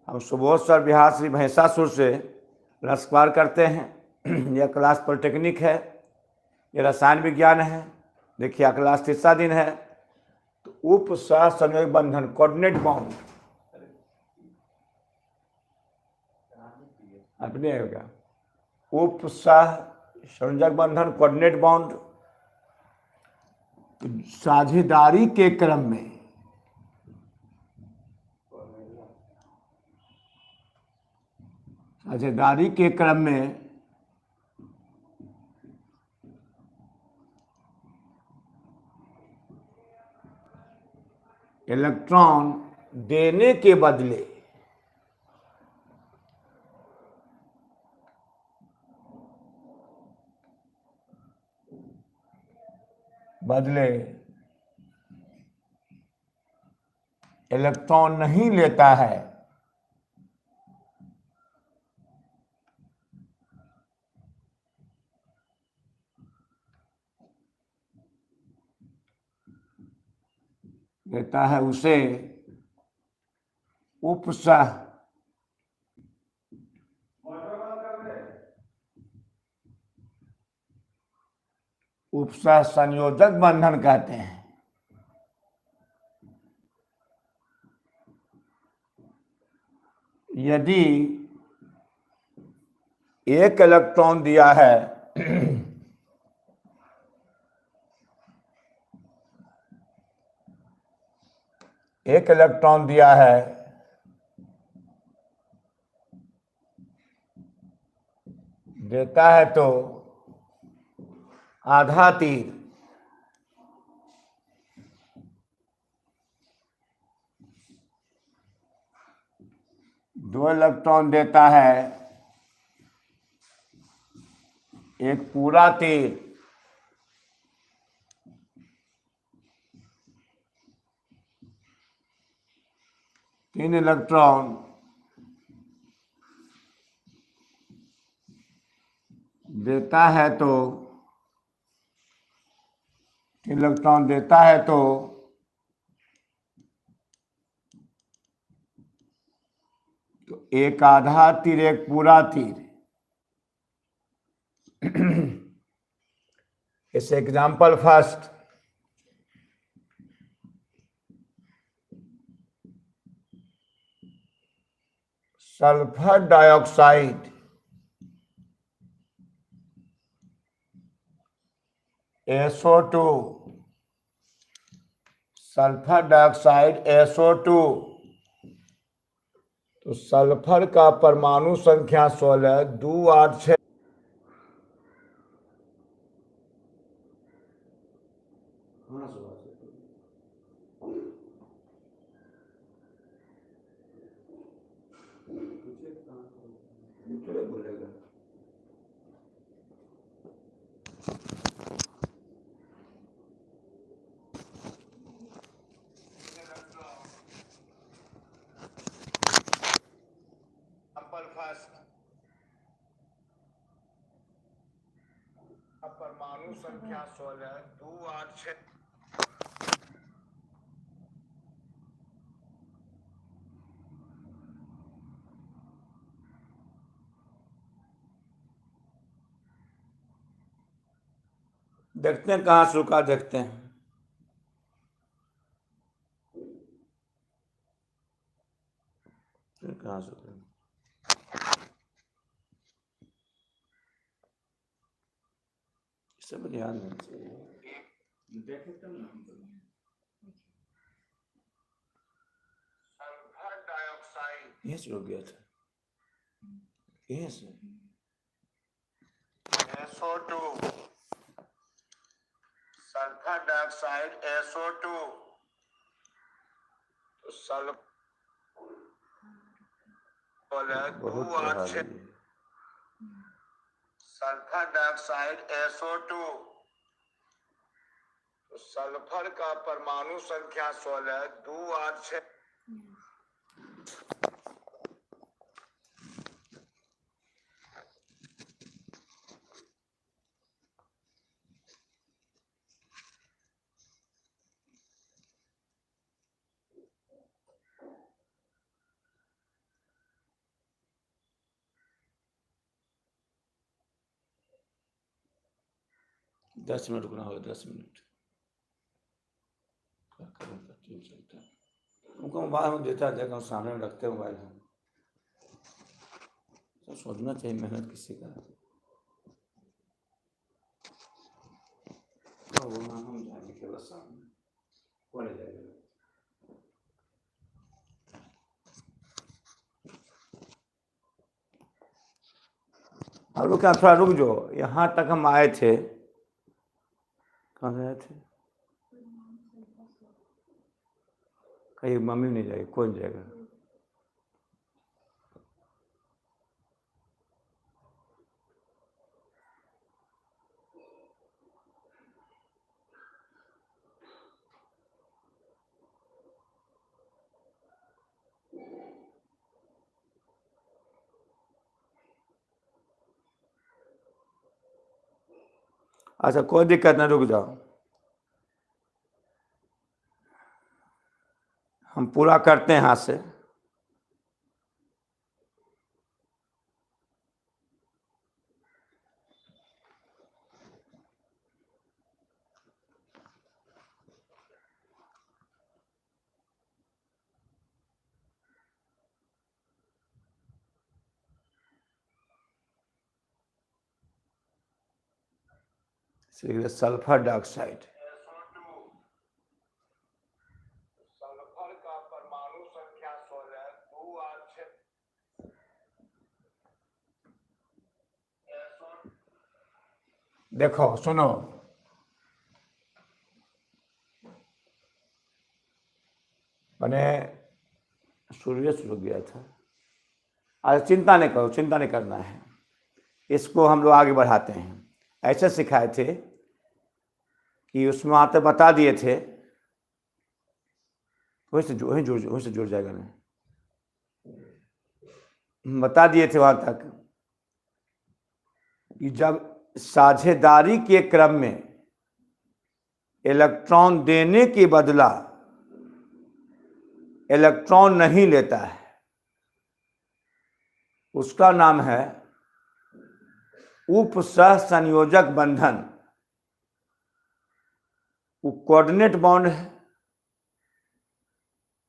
हम सुबोध सर बिहार श्री महिषासुर से नमस्कार करते हैं। यह क्लास पॉलिटेक्निक है, यह रसायन विज्ञान है। देखिए क्लास तीसरा दिन है। तो उप सह संयोग बंधन कोऑर्डिनेट बाउंड अपने होगा। उप सह संयोजक बंधन कोऑर्डिनेट बाउंड साझेदारी के क्रम में इलेक्ट्रॉन देने के बदले इलेक्ट्रॉन नहीं लेता है, उसे उपसह संयोजक बंधन कहते हैं। यदि एक इलेक्ट्रॉन दिया है देता है तो आधा तीर, दो इलेक्ट्रॉन देता है एक पूरा तीर, तीन इलेक्ट्रॉन देता है तो एक आधा तीर एक पूरा तीर। इस example first, sulphur dioxide SO2, SO2। तो सल्फर का परमाणु संख्या 16, 2 8 6। परमाणु संख्या 16, 2 8 6। देखते हैं कहाँ से रुका, देखते हैं। कहाँ से सब ध्यान देना चाहिए। देखे तब ना सल्फर डाइऑक्साइड यहीं से रुक गया था, यहीं से SO2, सल्फर डाइऑक्साइड SO2। तो सल्फर 2 8 6, सल्फर डाइऑक्साइड SO2। तो सल्फर का परमाणु संख्या 16, 2 8 6। 10 मिनट रुकना होगा, 10 मिनट। क्या करूँ, पता नहीं चलता। उनको मोबाइल हम देता देखा सामने में रखते मोबाइल हम, तो सोचना चाहिए मेहनत किसी का। तो वो हम जाने के बस सामने कौन जाएगा। अब लोग क्या, थोड़ा रुक जाओ, यहाँ तक हम आए थे, कहाँ गए थे, कहीं मम्मी नहीं जाएगी, कौन जाएगा। अच्छा कोई दिक्कत नहीं, रुक जाओ, हम पूरा करते हैं हाथ से। सल्फर डाइऑक्साइड, सल्फर का परमाणु संख्या 16, 2 8 6। देखो सुनो, मैंने सूर्य से रुक गया था। आज चिंता नहीं करो, चिंता नहीं करना है, इसको हम लोग आगे बढ़ाते हैं। ऐसे सिखाए थे कि उसमें आते बता दिए थे, वहीं से जुड़ जाएगा नहीं, बता दिए थे वहां तक कि जब साझेदारी के क्रम में इलेक्ट्रॉन देने के बदला इलेक्ट्रॉन नहीं लेता है, उसका नाम है उपसहसंयोजक बंधन। वो कोऑर्डिनेट बॉन्ड है,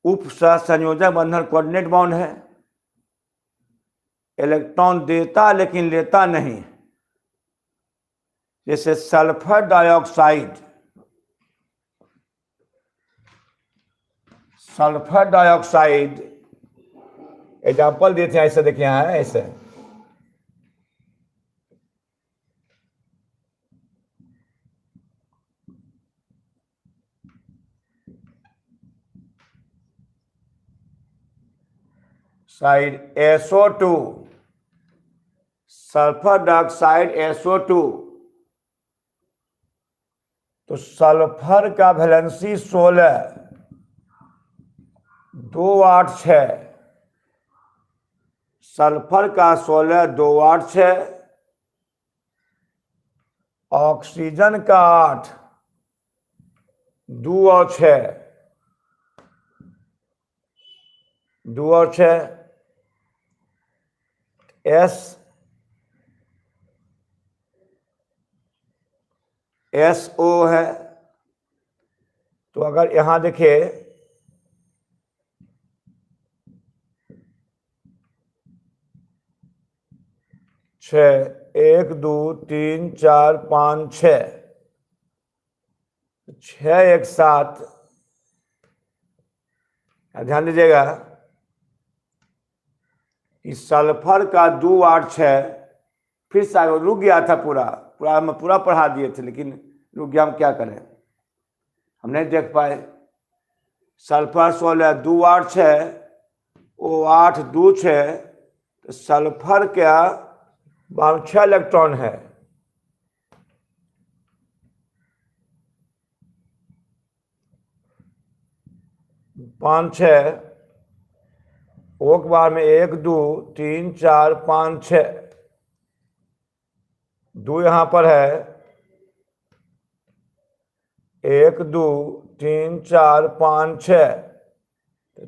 उपसहसंयोजक बंधन कोऑर्डिनेट बॉन्ड है। इलेक्ट्रॉन देता लेकिन लेता नहीं। जैसे सल्फर डाइऑक्साइड, एग्जाम्पल देते हैं, ऐसे देखिए यहाँ है ऐसे, side SO2, sulphur dioxide SO2। तो सल्फर का वैलेंसी 16, 2 8 6, सल्फर का 16 2 8 6, ऑक्सीजन का 8 2 और 6, 2 और 6, SO है। तो अगर यहां देखिए 6 1 2 3 4 5 6, 6 1 7, ध्यान दीजिएगा कि सल्फर का 2 8 6, फिर से रुक गया था, हम पूरा पढ़ा दिए थे लेकिन रुक गया, हम क्या करें, हम नहीं देख पाए। सल्फर 16 2 8 6, O 8 2 6, तो सल्फर क्या 6 इलेक्ट्रॉन है। पाँच 6, एक बार में 1 2 3 4 5 6, 2 यहां पर है, 1 2 3 4 5 6,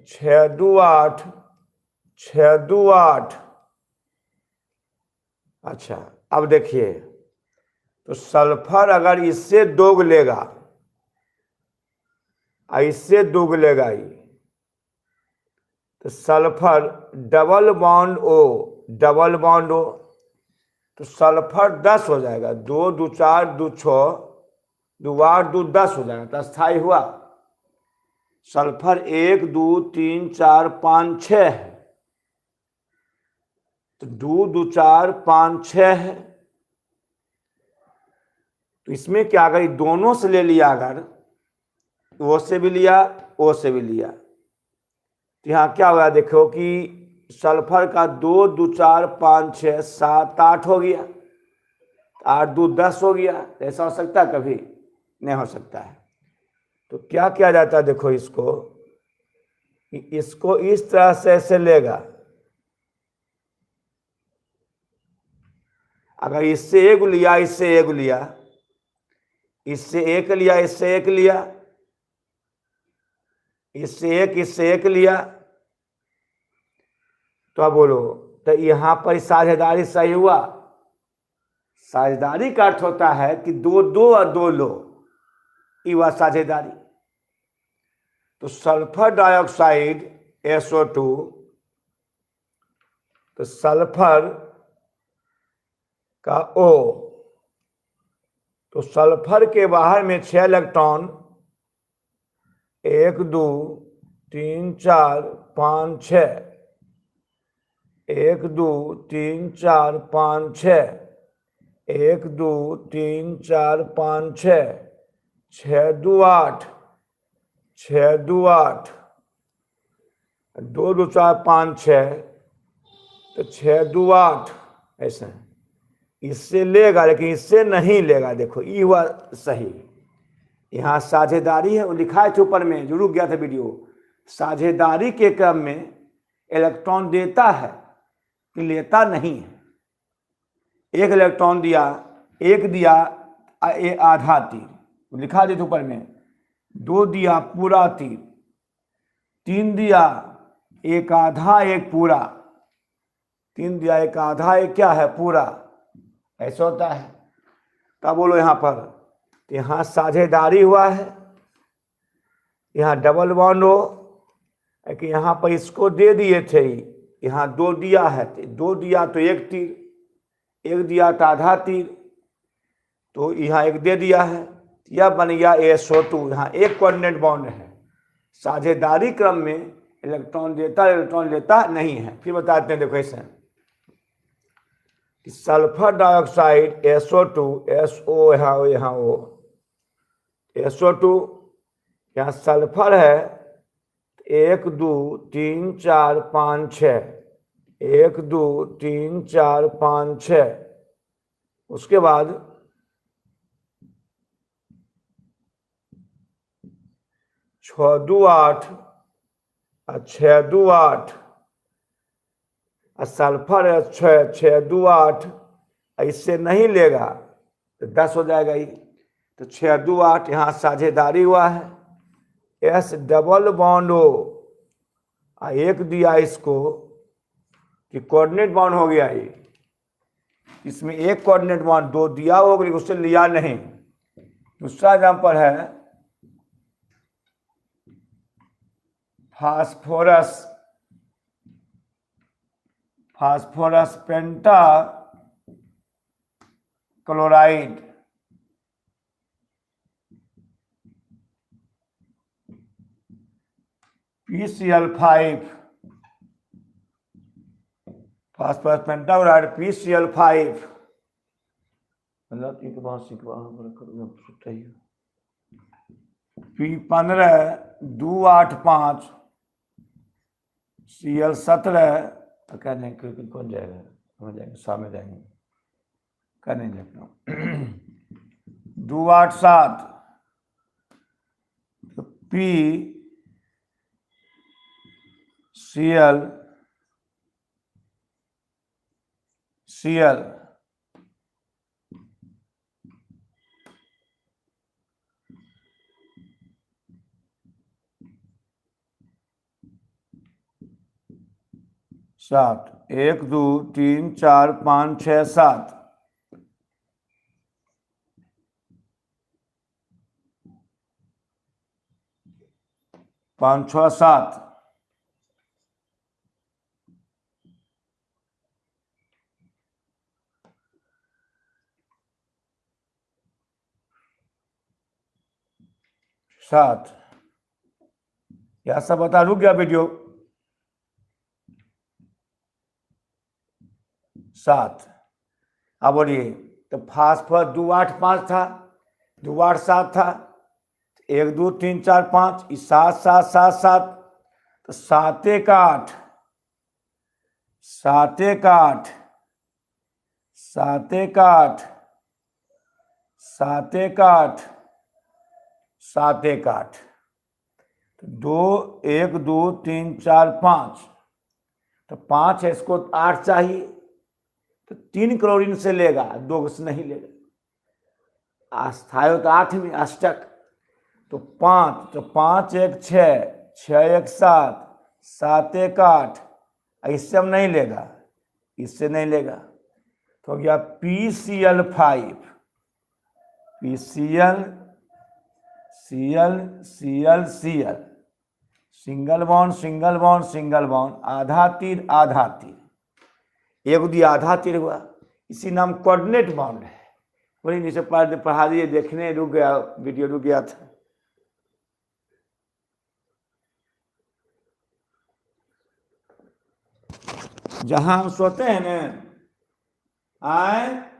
6 2 8, 6 2 8। अच्छा अब देखिए तो सल्फर अगर इससे दोगलेगा, इससे दोगलेगा ये, तो sulphur double bond O, double bond O, तो सल्फर 10 हो जाएगा। 2 2 4 2 6 2 8 2 10 हो जाएगा, तो अस्थाई हुआ। सल्फर 1 2 3 4 5 6 है, तो 2 2 4 5 6 है। तो इसमें क्या, अगर दोनों से ले लिया, अगर O से भी लिया O से भी लिया, तो यहाँ क्या हुआ देखो कि सल्फर का 2 2 4 5 6 7 8 हो गया, 8 2 10 हो गया। ऐसा हो सकता है? कभी नहीं हो सकता है। तो क्या किया जाता है, देखो इसको इस तरह से ऐसे लेगा। अगर इससे एक लिया, इससे एक लिया, इससे एक लिया, इससे एक लिया, इससे एक लिया, तो अब बोलो, तो यहां पर साझेदारी सही हुआ। साझेदारी का अर्थ होता है कि 2 2 और 2 लो, ये हुआ साझेदारी। तो सल्फर डाइऑक्साइड SO2, तो सल्फर का O, तो सल्फर के बाहर में 6 इलेक्ट्रॉन, 1 2 3 4 5 6, 1 2 3 4 5 6, 1 2 3 4 5 6, 6 2 8, 6 2 8, 2 2 4 5 6, तो 6 2 8 ऐसे। इससे लेगा लेकिन इससे नहीं लेगा, देखो ये हुआ सही। यहाँ साझेदारी है, वो लिखा है ऊपर में, जो रुक गया था वीडियो। साझेदारी के क्रम में इलेक्ट्रॉन देता है कि लेता नहीं है। एक इलेक्ट्रॉन दिया, एक दिया आधा तीर, लिखा दे ऊपर में। 2 दिया पूरा तीर, 3 दिया एक आधा एक पूरा, 3 दिया एक आधा एक क्या है पूरा, ऐसा होता है। तब बोलो यहाँ पर, तो यहाँ साझेदारी हुआ है, यहाँ डबल बॉन्ड हो कि यहाँ पर इसको दे दिए थे, यहाँ 2 दिया है, 2 दिया तो एक तीर, 1 दिया तो आधा तीर, तो यहाँ 1 दे दिया है, यह बन गया SO2। यहाँ एक कोऑर्डिनेट बॉन्ड है। साझेदारी क्रम में इलेक्ट्रॉन देता इलेक्ट्रॉन लेता नहीं है। फिर बताते हैं, देखो ऐसे कि सल्फर डाइऑक्साइड SO2, SO यहाँ O, SO2, यहाँ सल्फर है 1 2 3 4 5 6, 1 2 3 4 5 6, उसके बाद 6 2 8 और 6 2 8, सल्फर है 6 2 8, इससे नहीं लेगा तो 10 हो जाएगा ये। तो 6 2 8 यहाँ साझेदारी हुआ है। S डबल बॉन्ड O, 1 दिया इसको कि कोऑर्डिनेट बॉन्ड हो गया ये। इसमें एक कोऑर्डिनेट बॉन्ड 2 दिया होगा लेकिन उससे लिया नहीं। दूसरा एग्जाम्पल है फास्फोरस पेंटा क्लोराइड, PCl5, फास्फोरस पेंटा क्लोराइड PCl5, मतलब P15 2 8 5 Cl17, क्या नहीं कौन जाएगा, समझ जाएंगे, सामने जाएंगे, क्या नहीं देखना 2 8 7, तो Cl 7, 1 2 3 4 5 6 7, 5 6 7, 7। यह सब बता, रुक गया वीडियो। 7। अब बोलिए, तो फास्फोरस 2 8 5 था, 2 8 7 था, 1 2 3 4 5, 7 7 7 7, तो 7 1 8, 7 1 8, 7 1 8, 7 1 8, 7 1 8, 2 1 2 3 4 5, तो 5 है, इसको 8 चाहिए, तो 3 क्लोरीन से लेगा, 2 से नहीं लेगा। अस्थायी तो 8 में अष्टक, तो 5, तो 5 1 6, 6 1 7, 7 1 8, इससे हम नहीं लेगा, इससे नहीं लेगा, तो हो गया PCl5, PCl Cl Cl Cl, single bond single bond single bond, आधा तीर आधा तीर, एक दिया आधा तीर हुआ, इसी नाम कोऑर्डिनेट बॉन्ड है। वही नीचे पढ़ा दिए, देखने रुक गया, वीडियो रुक गया था। जहां हम सोते हैं ना, आए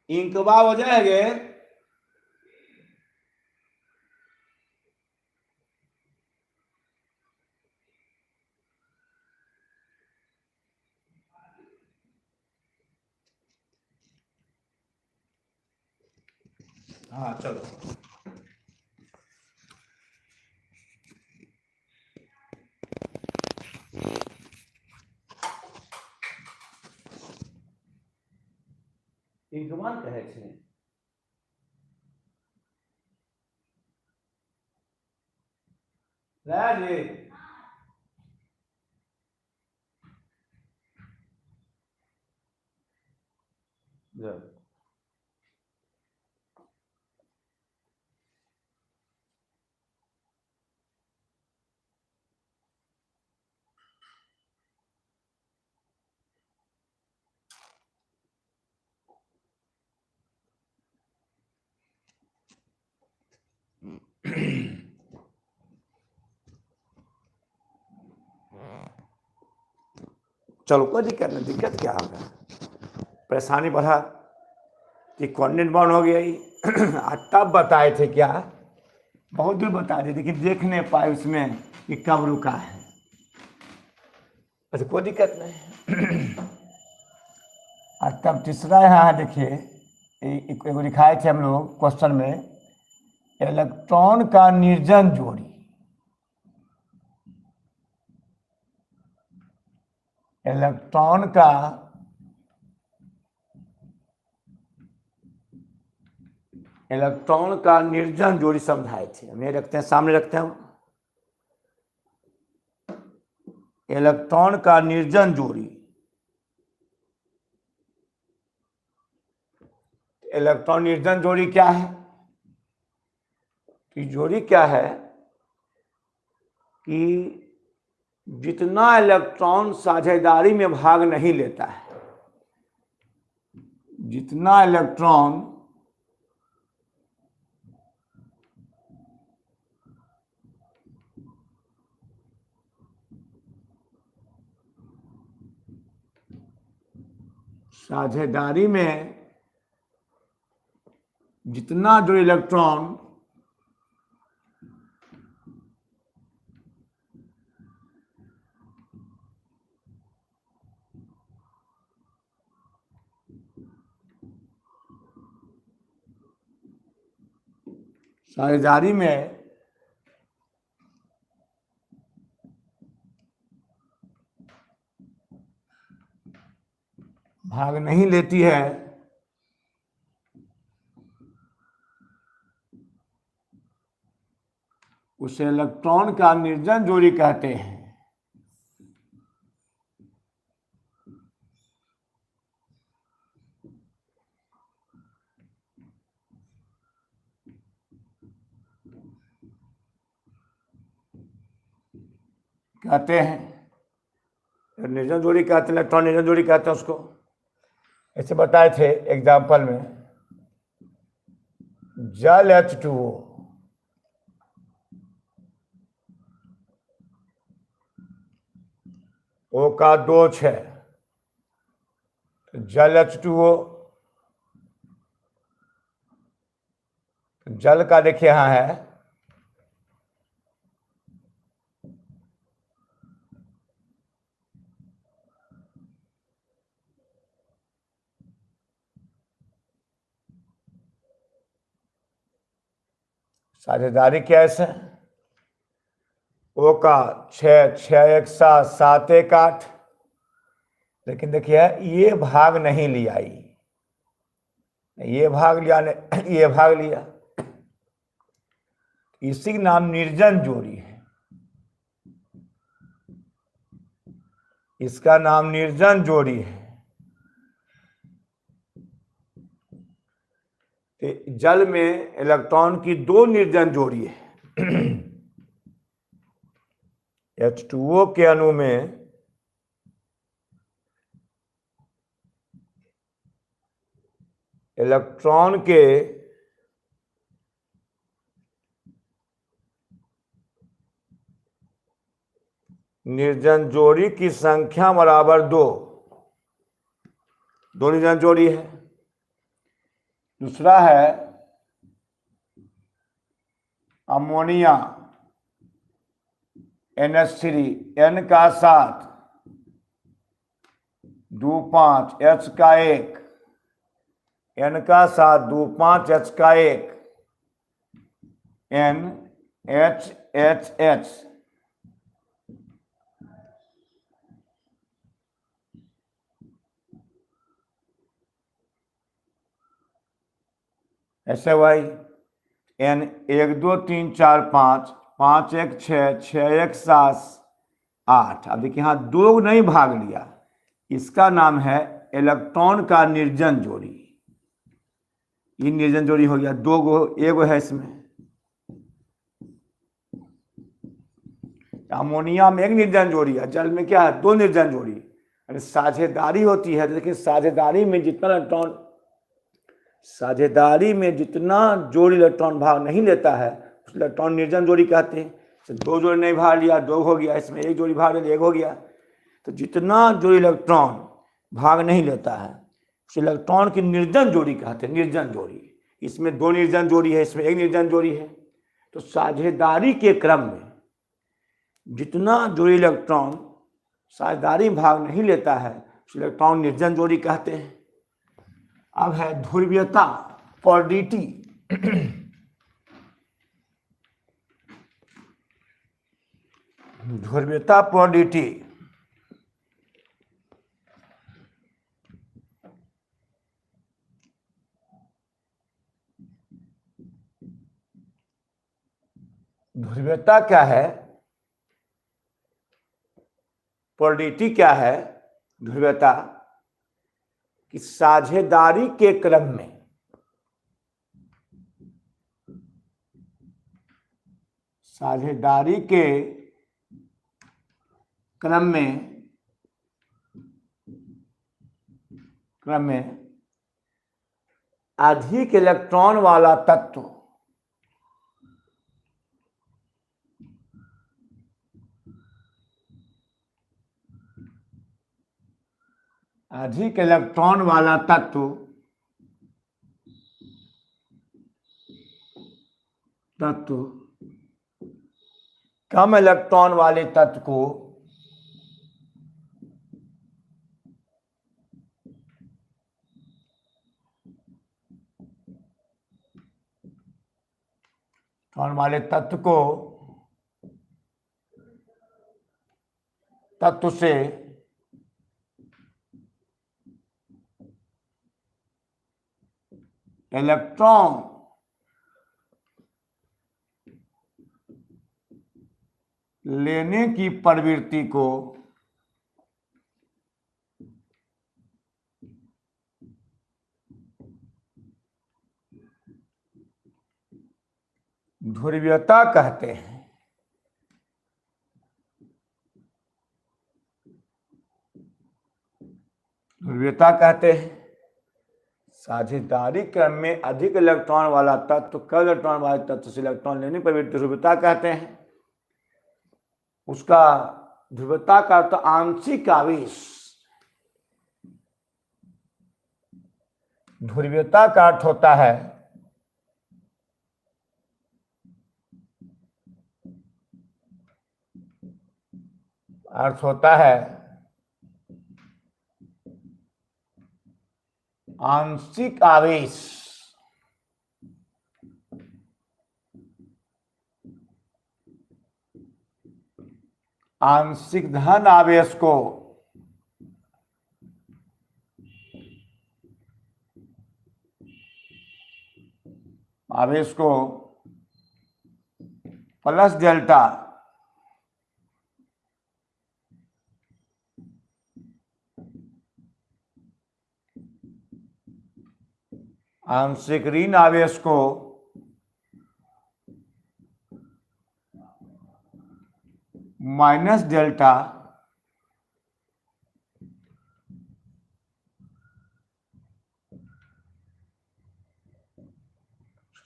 इंकबा हो जाएंगे, हाँ चलो। इंकमान कहै छै, राजी जब चलो कोई दिक्कत नहीं, दिक्कत क्या होगा, परेशानी बढ़ा कि कोऑर्डिनेट बॉन्ड हो गया ही। तब बताए थे क्या, बहुत दूर बता दिए, लेकिन देख नहीं पाए उसमें कि कब रुका है। अच्छा कोई दिक्कत नहीं। और तब तीसरा यहाँ देखिए, एगो लिखाए थे हम लोग क्वेश्चन में, इलेक्ट्रॉन का निर्जन जोड़ी, इलेक्ट्रॉन का निर्जन जोड़ी समझाए थे। हम ये रखते हैं, सामने रखते हैं, इलेक्ट्रॉन का निर्जन जोड़ी। इलेक्ट्रॉन निर्जन जोड़ी क्या है, कि जोड़ी क्या है कि जितना इलेक्ट्रॉन साझेदारी में भाग नहीं लेता है, जितना इलेक्ट्रॉन साझेदारी में, जितना जो इलेक्ट्रॉन साझेदारी में भाग नहीं लेती है, उसे इलेक्ट्रॉन का निर्जन जोड़ी कहते हैं। कहते हैं, निर्जन जोड़ी कहते हैं, इलेक्ट्रॉन निर्जन जोड़ी कहते हैं उसको। ऐसे बताए थे एग्जाम्पल में, जल H2O, O का 2 6, जल H2O, जल का देखिए यहां है साझेदारी कैसे, O का 6 6 1 7 7 1 8, लेकिन देखिए ये भाग नहीं लिया, ये भाग लिया ने ये भाग लिया, इसी का नाम निर्जन जोड़ी है, इसका नाम निर्जन जोड़ी है। जल में इलेक्ट्रॉन की 2 निर्जन जोड़ी है। H2O के अणु में इलेक्ट्रॉन के निर्जन जोड़ी की संख्या बराबर 2, 2 निर्जन जोड़ी है। दूसरा है अमोनिया NH3, N का 7 2 5 H का 1, N का 7 2 5 H का 1, N H H H, ऐसे भाई N 1 2 3 4 5 5 1 6 6 1 7 8। अब देखिए यहाँ 2 नहीं भाग लिया, इसका नाम है इलेक्ट्रॉन का निर्जन जोड़ी। ये निर्जन जोड़ी हो गया, 2 गो, 1 गो है इसमें। अमोनिया में 1 निर्जन जोड़ी है, जल में क्या है 2 निर्जन जोड़ी। अरे साझेदारी होती है, लेकिन साझेदारी में जितना इलेक्ट्रॉन, साझेदारी में जितना जोड़ी इलेक्ट्रॉन भाग नहीं लेता है उस इलेक्ट्रॉन निर्जन जोड़ी कहते हैं। 2 जोड़ी नहीं भाग लिया 2 हो गया, इसमें 1 जोड़ी भाग लिया 1 हो गया। तो जितना जोड़ी इलेक्ट्रॉन भाग नहीं लेता है उस इलेक्ट्रॉन की निर्जन जोड़ी कहते हैं, निर्जन जोड़ी। इसमें 2 निर्जन जोड़ी है, इसमें 1 निर्जन जोड़ी है। तो साझेदारी के क्रम में जितना जोड़ी इलेक्ट्रॉन साझेदारी में भाग नहीं लेता है उस इलेक्ट्रॉन निर्जन जोड़ी कहते हैं। अब है ध्रुवीयता पोलैरिटी। ध्रुवीयता पोलैरिटी ध्रुवीयता क्या है, पोलैरिटी क्या है? ध्रुवीयता कि साझेदारी के क्रम में साझेदारी के क्रम में अधिक इलेक्ट्रॉन वाला तत्व अधिक इलेक्ट्रॉन वाला तत्व कम इलेक्ट्रॉन वाले तत्व को तत्व से इलेक्ट्रॉन लेने की प्रवृत्ति को ध्रुवीयता कहते हैं। ध्रुवीयता कहते हैं साझेदारी क्रम में अधिक इलेक्ट्रॉन वाला तत्व कम इलेक्ट्रॉन वाले तत्व से इलेक्ट्रॉन लेने पर ध्रुवीयता कहते हैं। उसका ध्रुवीयता का अर्थ आंशिक आवेश, ध्रुवीयता का अर्थ होता है आंशिक आवेश। आंशिक धन आवेश को प्लस डेल्टा आंशिक ऋण आवेश को माइनस डेल्टा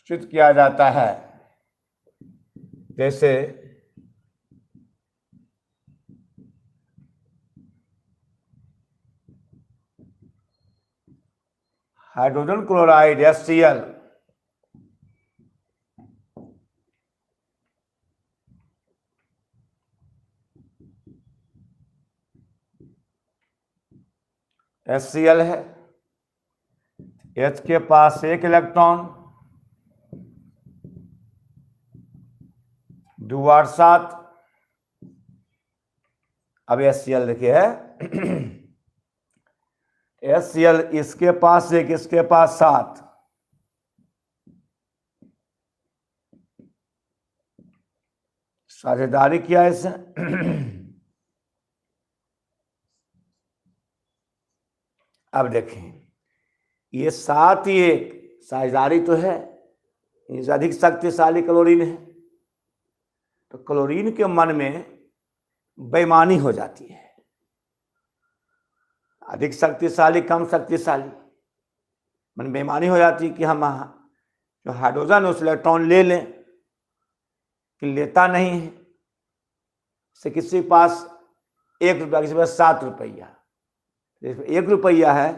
सूचित किया जाता है। जैसे हाइड्रोजन क्लोराइड HCl है, H के पास एक इलेक्ट्रॉन, 2 8 7। अब HCl देखिए है HCl इसके पास एक, इसके पास 7। साझेदारी किया इससे अब देखें ये 7 ही एक साझेदारी तो है, इनसे अधिक शक्तिशाली क्लोरीन है, तो क्लोरीन के मन में बेईमानी हो जाती है। अधिक शक्तिशाली कम शक्तिशाली मन बेईमानी हो जाती है कि हम जो हाइड्रोजन उस इलेक्ट्रॉन ले लें, कि लेता नहीं है। से किसी के पास 1 रुपया, किसी के पास 7 रुपया, 1 रुपया है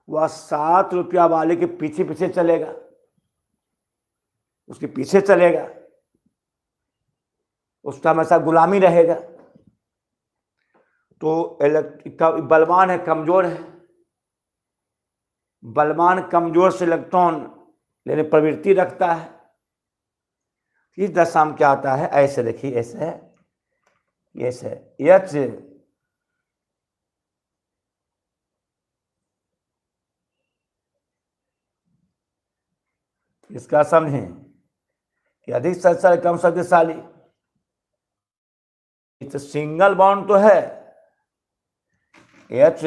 वह 7 रुपया वाले के पीछे पीछे चलेगा, उसके पीछे चलेगा, उसका हमेशा गुलामी रहेगा। तो बलवान है कमजोर है, बलवान कमजोर से इलेक्ट्रॉन लेने प्रवृत्ति रखता है। इस दशा में क्या होता है, ऐसे देखिए, ऐसे है, ऐसे H इसका समझें कि अधिक शक्तिशाली कम शक्तिशाली, तो सिंगल बॉन्ड तो है H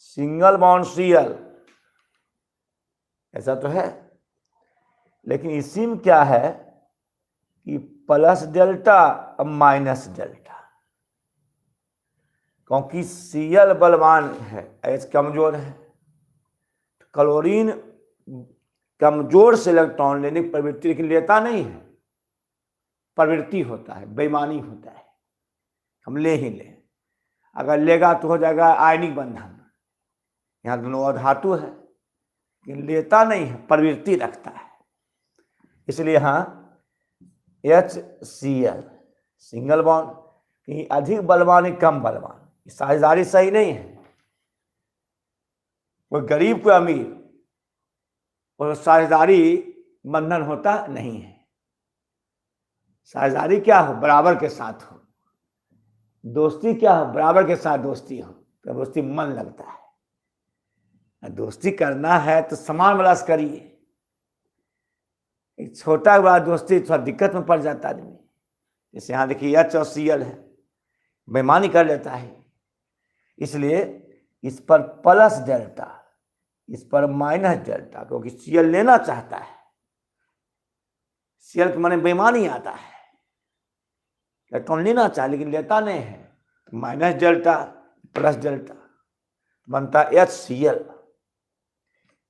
सिंगल बॉन्ड Cl, ऐसा तो है, लेकिन इसी में क्या है कि प्लस डेल्टा और माइनस डेल्टा, क्योंकि Cl बलवान है, H कमजोर है। क्लोरीन कमजोर से इलेक्ट्रॉन लेने की प्रवृत्ति, लेकिन लेता नहीं है, प्रवृत्ति होता है, बेईमानी होता है, हम ले ही ले, अगर लेगा तो हो जाएगा आयनिक बंधन। यहाँ दोनों अधातु है, लेकिन लेता नहीं है, प्रवृत्ति रखता है। इसलिए यहाँ HCl सिंगल बॉन्ड, कहीं अधिक बलवान कम बलवान, साझेदारी सही नहीं है। कोई गरीब कोई अमीर, और साझेदारी बंधन होता नहीं है। साझेदारी क्या हो, बराबर के साथ हो। दोस्ती क्या हो, बराबर के साथ दोस्ती हो, तो दोस्ती मन लगता है। दोस्ती करना है तो समान विलास करिए। एक छोटा बड़ा दोस्ती थोड़ा दिक्कत में पड़ जाता आदमी। जैसे यहाँ देखिए H और Cl है, बेईमानी कर लेता है, इसलिए इस पर प्लस डेल्टा, इस पर माइनस डेल्टा, क्योंकि Cl लेना चाहता है, Cl के मन में बेईमानी आता है, इलेक्ट्रॉन लेना चाहे लेकिन लेता नहीं है, तो माइनस डेल्टा प्लस डेल्टा, बनता है HCl।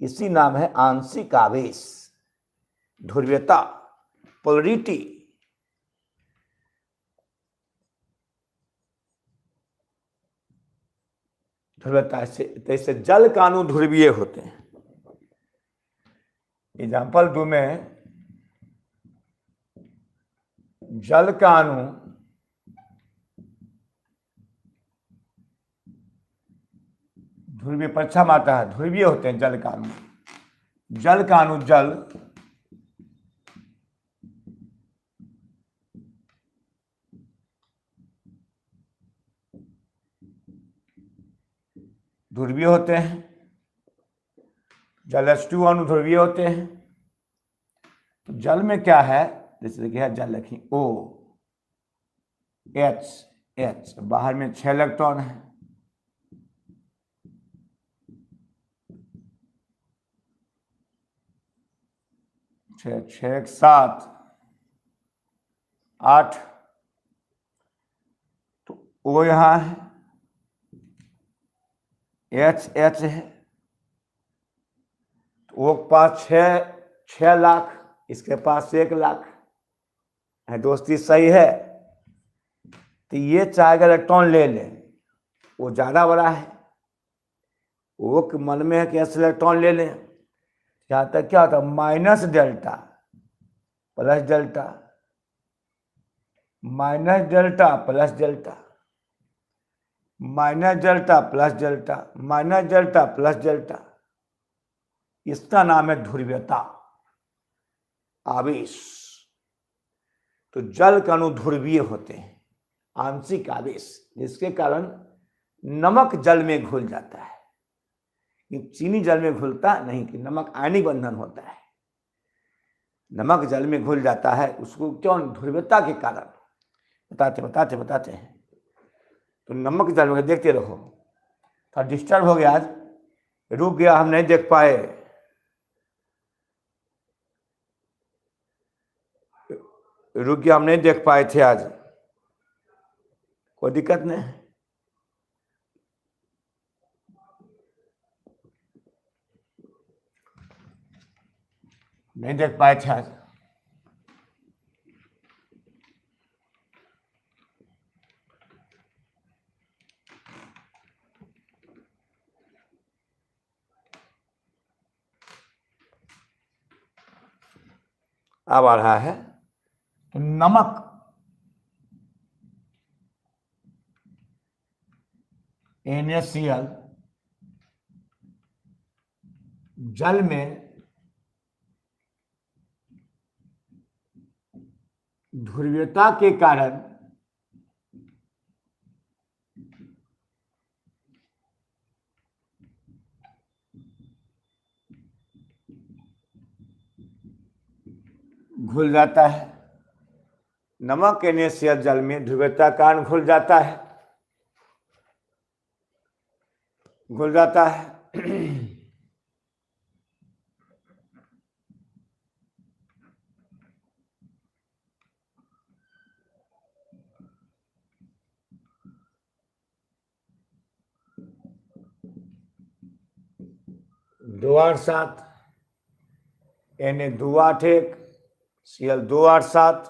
इसी नाम है आंशिक आवेश, ध्रुवीयता, पोलरिटी। ध्रुवीयता से इससे जल का अणु ध्रुवीय होते हैं। एग्जाम्पल 2 में जल का अणु ध्रुवीय परीक्षा में आता है, ध्रुवीय होते हैं जल का अणु। जल का अणु जल ध्रुवीय होते हैं, जल H2 अणु ध्रुवीय होते हैं। तो जल में क्या है, जैसे लिखा है जल लिखी O H, बाहर में 6 इलेक्ट्रॉन है, छः 7 8। तो O यहाँ है, H है, तो O के पास 6 लाख, इसके पास 1 लाख है। दोस्ती सही है। तो ये चाहे इलेक्ट्रॉन ले लें, वो ज़्यादा बड़ा है, वो के मन में है कि ऐसे इलेक्ट्रॉन ले लें। यहाँ तक क्या होता है, minus delta plus delta, minus delta plus delta, minus delta plus delta, minus delta plus delta. इसका नाम है ध्रुवीयता, आवेश। तो जल के अणु ध्रुवीय होते हैं, आंशिक आवेश, जिसके कारण नमक जल में घुल जाता है। चीनी जल में घुलता नहीं, कि नमक आयनिक बंधन होता है। नमक जल में घुल जाता है, उसको क्यों, ध्रुवीयता के कारण। बताते हैं। तो नमक जल में, देखते रहो। थोड़ा डिस्टर्ब हो गया, आज रुक गया, हम नहीं देख पाए। हम नहीं देख पाए थे आज, कोई दिक्कत नहीं। नहीं देख पाए थे आज। अब आ रहा है तो नमक NaCl जल में ध्रुवीयता के कारण घुल जाता है। नमक NaCl जल में ध्रुवीयता के कारण घुल जाता है। दो 8 7 Na 2 8 1 Cl 2 8 7।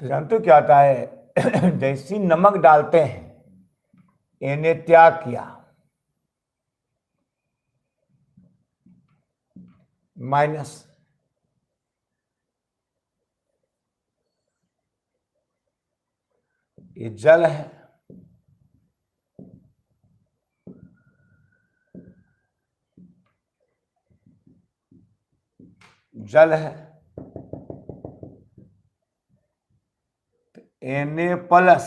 तो जानते क्या होता है, जैसी नमक डालते हैं, Na त्याग किया, माइनस, ये जल है, Na प्लस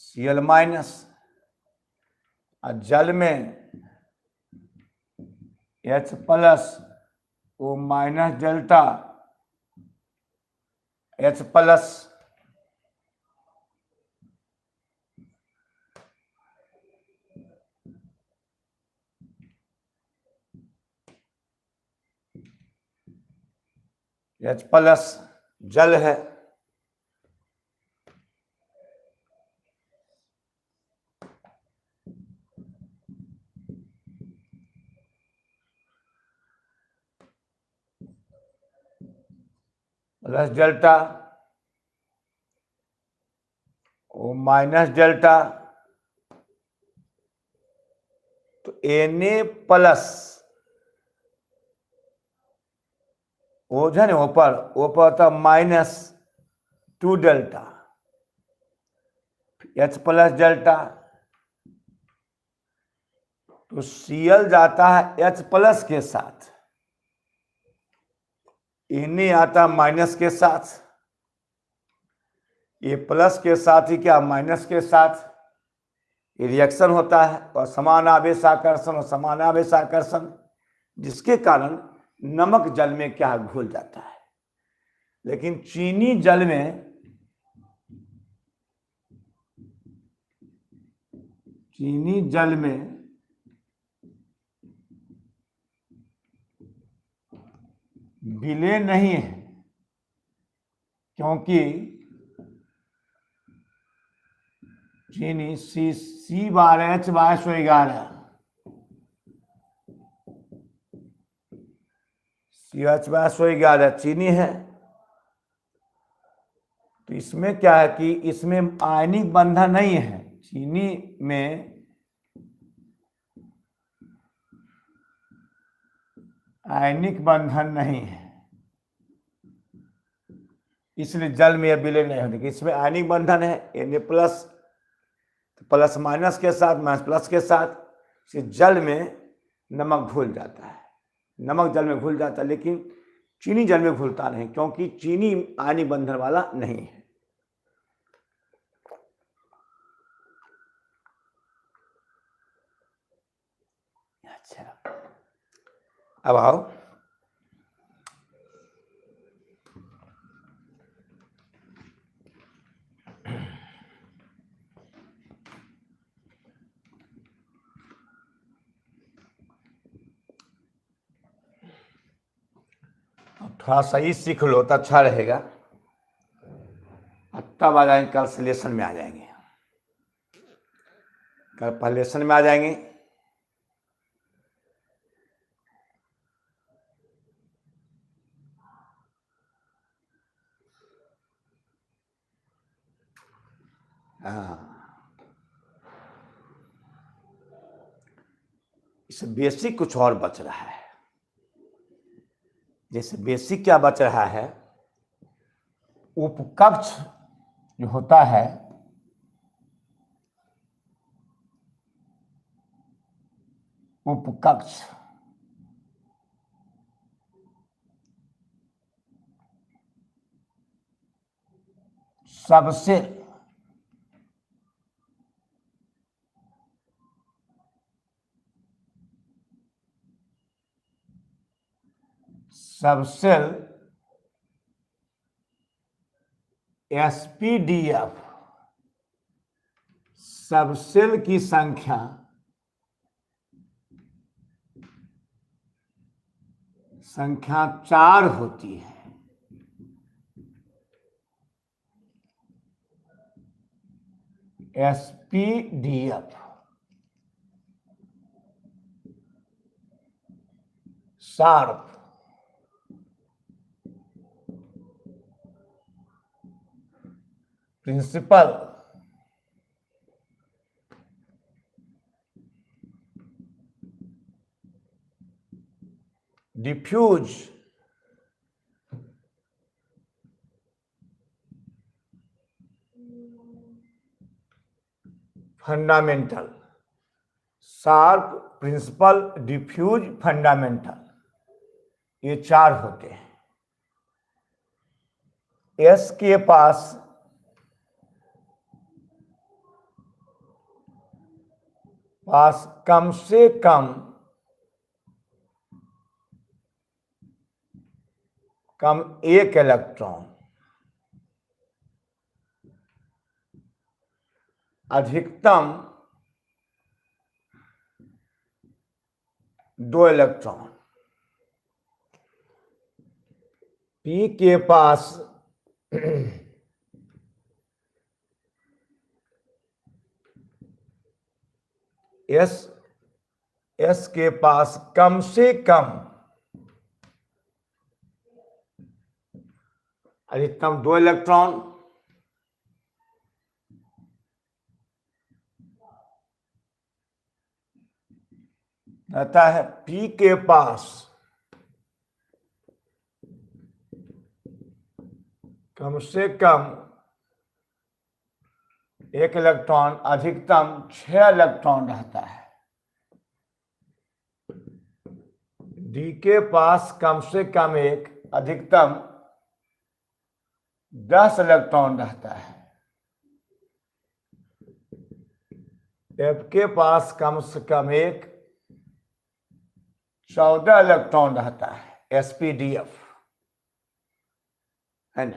Cl माइनस, और जल में H plus O minus delta H plus. H plus जल है, plus delta, O minus delta, तो Na प्लस वो जो है ना ऊपर होता -2 डेल्टा, H प्लस डेल्टा, तो Cl जाता है H प्लस के साथ, Na आता माइनस के साथ, ये प्लस के साथ ही क्या माइनस के साथ ये रिएक्शन होता है, और समान आवेश आकर्षण और समान आवेश आकर्षण, जिसके कारण नमक जल में क्या घुल जाता है। लेकिन चीनी जल में विलय नहीं है, क्योंकि चीनी C12H11 CH1211 चीनी है, तो इसमें क्या है कि इसमें आयनिक बंधन नहीं है, चीनी में आयनिक बंधन नहीं है, इसलिए जल में यह विलय नहीं होने की। इसमें आयनिक बंधन है, Na प्लस, प्लस माइनस के साथ माइनस प्लस के साथ, से जल में नमक घुल जाता है, नमक जल में घुल जाता है, लेकिन चीनी जल में घुलता नहीं, क्योंकि चीनी आयनिक बंधन वाला नहीं है। अच्छा, अब आओ थोड़ा सही सीख लो तो अच्छा रहेगा, तब आ जाएंगे कल से लेसन में आ जाएंगे, कल पहले लेसन में आ जाएंगे। हाँ, इससे बेसिक कुछ और बच रहा है। जैसे बेसिक क्या बच रहा है, उपकक्ष जो होता है, उपकक्ष सबसे सबसेल SPDF, सबसेल की संख्या संख्या 4 होती है। SPDF sharp, principal, diffuse, fundamental, sharp, principal, diffuse, fundamental, ये 4 होते हैं। एस के पास कम से कम 1 इलेक्ट्रॉन, अधिकतम 2 इलेक्ट्रॉन। पी के पास एस के पास कम से कम अधिकतम 2 इलेक्ट्रॉन, रहता है p के पास कम से कम 1 इलेक्ट्रॉन, अधिकतम 6 इलेक्ट्रॉन रहता है। d के पास कम से कम एक, अधिकतम 10 इलेक्ट्रॉन रहता है। f के पास कम से कम एक, 14 इलेक्ट्रॉन रहता है, sp_df है ना।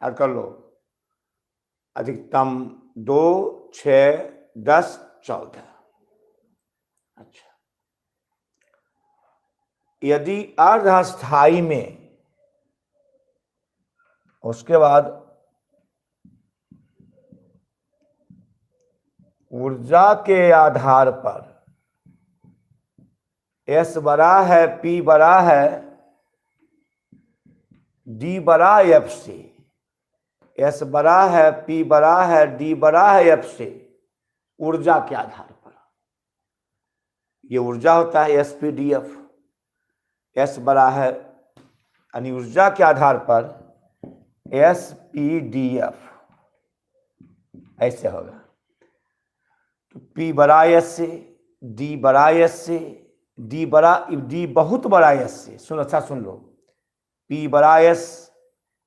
याद कर लो, अधिकतम 2, 6, 10, 14। अच्छा, यदि अर्धस्थायी में, उसके बाद ऊर्जा के आधार पर S बड़ा है, P बड़ा है, D बड़ा F से, S बड़ा है, P बड़ा है, D बड़ा है F से, ऊर्जा के आधार पर। ये ऊर्जा होता है sp_df। S बड़ा है यानी ऊर्जा के आधार पर sp_df ऐसे होगा। तो P बड़ा S से, D बड़ा S से, D बहुत बड़ा S से। सुन, अच्छा सुन लो, P बड़ा S,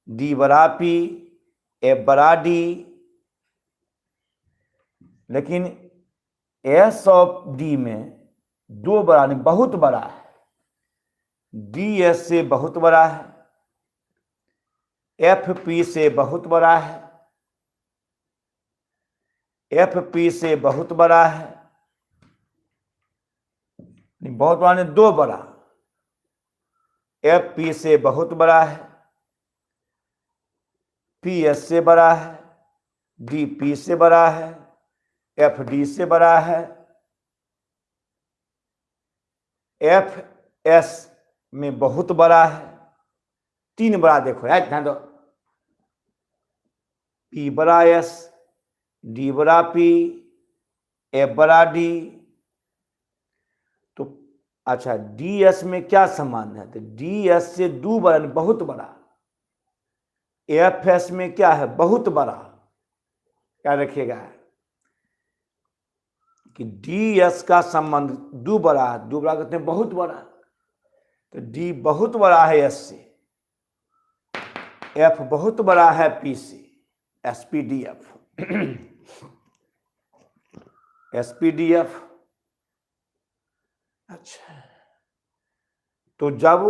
D बड़ा P, F बड़ा D, लेकिन S और D में 2 बड़ा नहीं, बहुत बड़ा है। D S से बहुत बड़ा है, F P से बहुत बड़ा है, F P से बहुत बड़ा है, बहुत बड़ा नहीं, 2 बड़ा। F P से बहुत बड़ा है, P S से बड़ा है, D P से बड़ा है, F D से बड़ा है, F S में बहुत बड़ा है। 3 बड़ा देखो यार, ध्यान दो, P बड़ा S, D बड़ा P, F बड़ा D। तो अच्छा, DS में क्या संबंध है? तो DS से 2 बड़ा, बहुत बड़ा। FS में क्या है? बहुत बड़ा। क्या रखिएगा कि DS का संबंध 2 बड़ा, 2 बड़ा कहते हैं बहुत बड़ा। तो D बहुत बड़ा है S से, F बहुत बड़ा है P से, sp_df sp_df। अच्छा, तो जब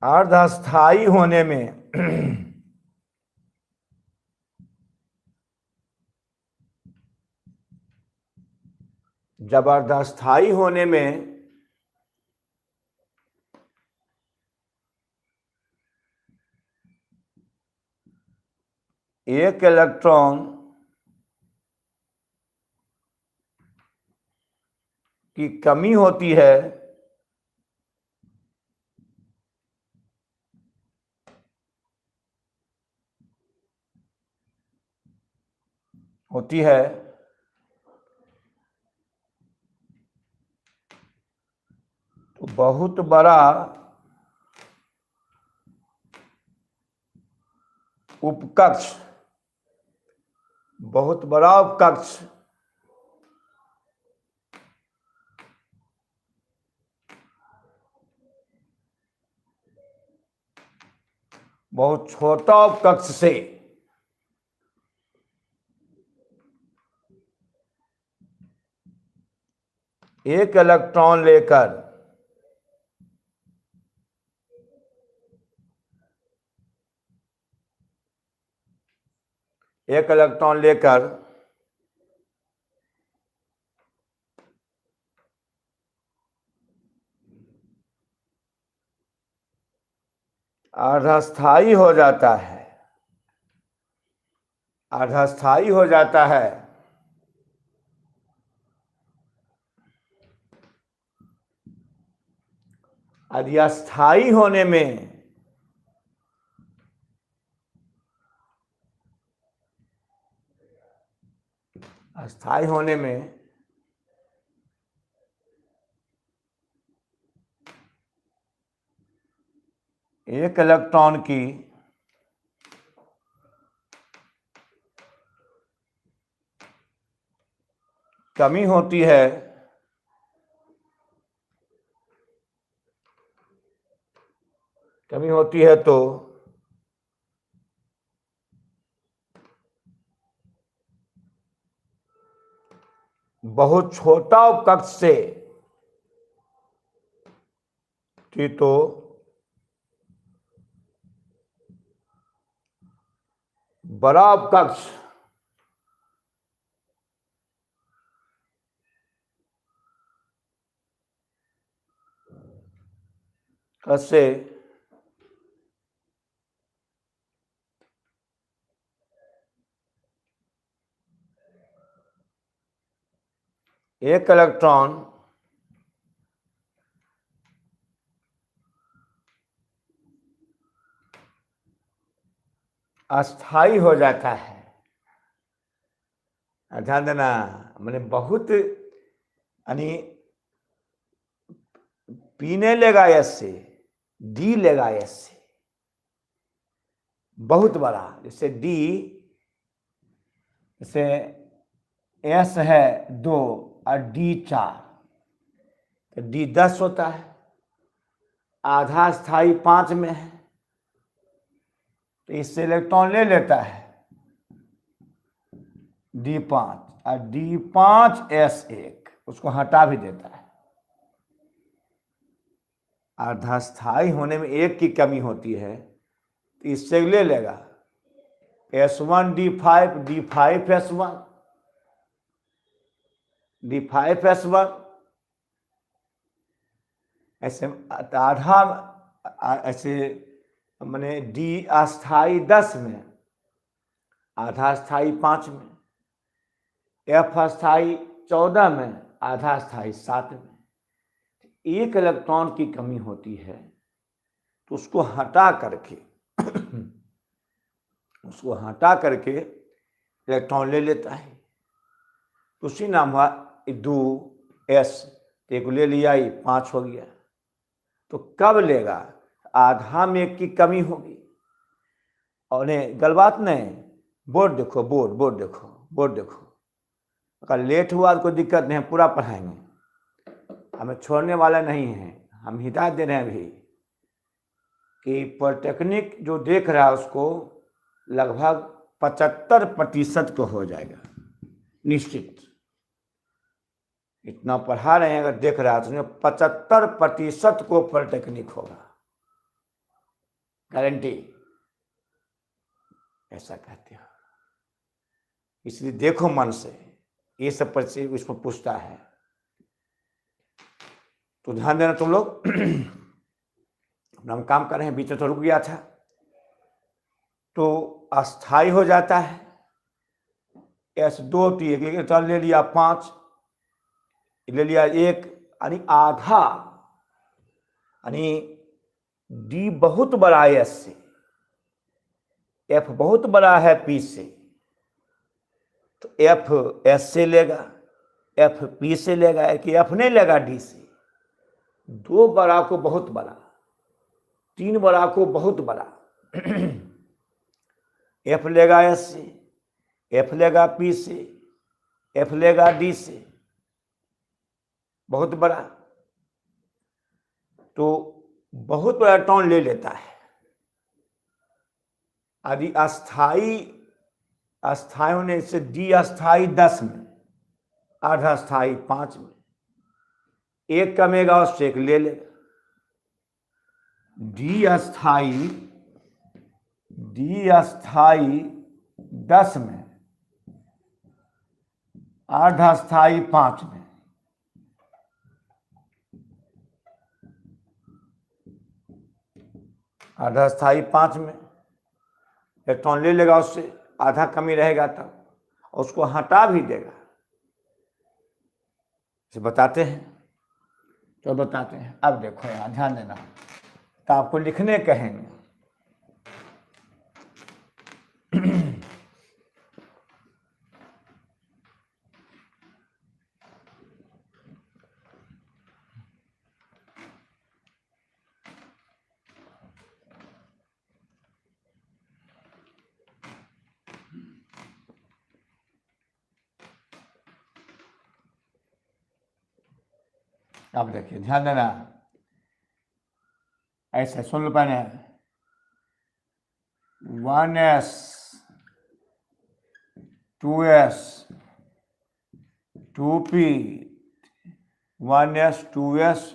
अर्धस्थायी होने में जब अर्धस्थायी होने में एक इलेक्ट्रॉन की कमी होती है, तो बहुत बड़ा उपकक्ष, बहुत बड़ा उपकक्ष बहुत छोटा उपकक्ष से एक इलेक्ट्रॉन लेकर अर्धस्थायी हो जाता है, अर्धस्थायी हो जाता है। यदि अस्थाई होने में एक इलेक्ट्रॉन की कमी होती है तो बहुत छोटा उपकक्ष से तो बड़ा उपकक्ष से एक इलेक्ट्रॉन अस्थाई हो जाता है। ध्यान देना, मैंने बहुत यानी पी नहीं लेगा एस से, डी लेगा एस से, बहुत बड़ा। जैसे डी, जैसे एस है 2 और डी 4, तो डी 10 होता है। आधा स्थाई 5 में है, तो इससे इलेक्ट्रॉन ले लेता है D5 और D5S1, उसको हटा भी देता है। अर्धस्थाई होने में एक की कमी होती है, तो इससे ले लेगा S1 D5 D5S1 D5S1, ऐसे आधा, ऐसे मैंने डी अस्थाई 10 में, आधा अस्थाई 5 में, एफ अस्थाई 14 में, आधा अस्थाई 7 में। एक इलेक्ट्रॉन की कमी होती है तो उसको हटा करके इलेक्ट्रॉन ले लेता है, तो उसी नाम हुआ 2s। एक ले लिया, 5 हो गया। तो कब लेगा? आधा में एक की कमी होगी। और नहीं, गलबात नहीं, बोर्ड देखो, बोर्ड देखो। अगर लेट हुआ तो कोई दिक्कत नहीं है, पूरा पढ़ाएंगे, हमें छोड़ने वाला नहीं है। हम हिदायत दे रहे हैं अभी कि पॉलिटेक्निक जो देख रहा है उसको लगभग 75% को हो जाएगा निश्चित। इतना पढ़ा रहे हैं, अगर देख रहा है तो 75% को पॉलिटेक्निक होगा, गारंटी, ऐसा कहते हो। इसलिए देखो मन से, ये सब पर से उसमें पूछता है, तो ध्यान देना तुम लोग। अपना हम काम कर रहे हैं, बीच में तो रुक गया था। तो अस्थाई हो जाता है S2 टी, एक ले लिया 5, ले लिया 1, यानी आधा, यानी डी बहुत बड़ा है एस से, एफ बहुत बड़ा है पी से, तो एफ एस से लेगा, एफ पी से लेगा, कि एफ नहीं लेगा डी से। 2 बड़ा को बहुत बड़ा, 3 बड़ा को बहुत बड़ा। एफ लेगा एस से, एफ लेगा पी से, एफ लेगा डी से, बहुत बड़ा, तो बहुत बड़ा इलेक्ट्रॉन ले लेता है। यदि अस्थाई होने से डी अस्थाई 10 में, आधा अस्थाई 5 में, एक कमेगा उससे एक ले लेगा। डी अस्थाई 10 में, आधा अस्थाई 5 में, आधा अस्थाई 5 में इलेक्ट्रॉन ले लेगा, उससे आधा कमी रहेगा तब, और उसको हटा भी देगा। इसे बताते हैं, तो बताते हैं। अब देखो यहाँ ध्यान देना, तो आपको लिखने कहेंगे। अब देखिए ध्यान देना, ऐसे सुन लो पहले। 1s 2s 2p 1s 2s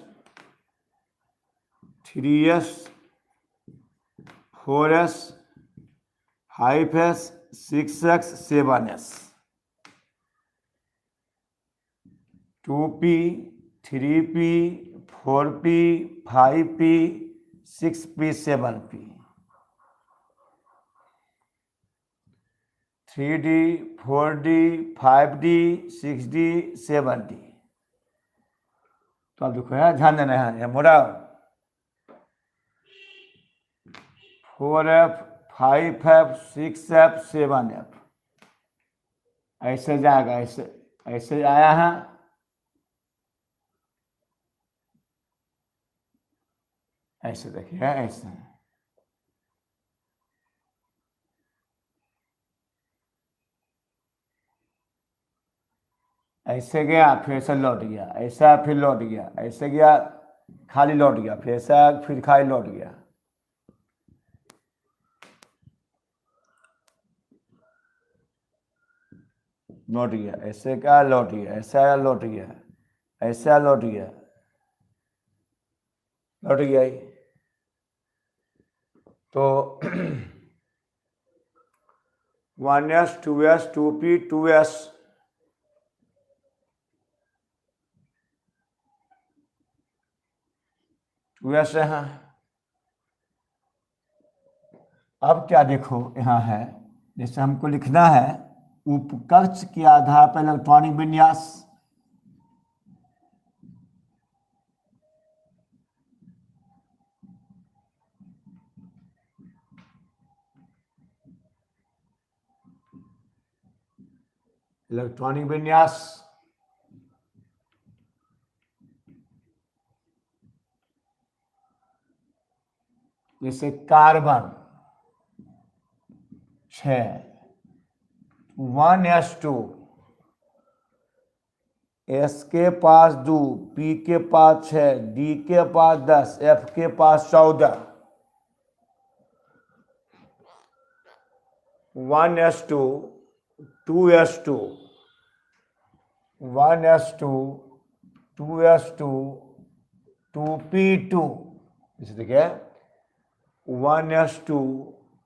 3s 4s 5s 6x 7s 2p 3p 4p 5p 6p 7p 3d 4d 5d 6d 7d। तो आप देखो यार ध्यान देना है, मोड़ा 4f 5f 6f 7f ऐसे जाएगा, ऐसे ऐसे आया है। ऐसे देखिए ऐसे, ऐसे गया फिर ऐसे लौट गया, ऐसा फिर लौट गया, ऐसे गया खाली लौट गया, फिर ऐसा फिर खाली लौट गया। लौट गया, ऐसे क्या लौट गया, ऐसा लौट गया, ऐसा लौट गया, लौट गया ही। तो 1s 2s 2p 2s 2s है। अब क्या देखो यहाँ है, जैसे हमको लिखना है उपकक्ष के आधार पर इलेक्ट्रॉनिक विन्यास। इलेक्ट्रॉनिक विन्यास जैसे कार्बन 6 1s2 S के पास 2 P के पास 6 D के पास 10 F के पास 14 1s2 2s2 1s2 2s2 2p2 इसे देखिए 1s2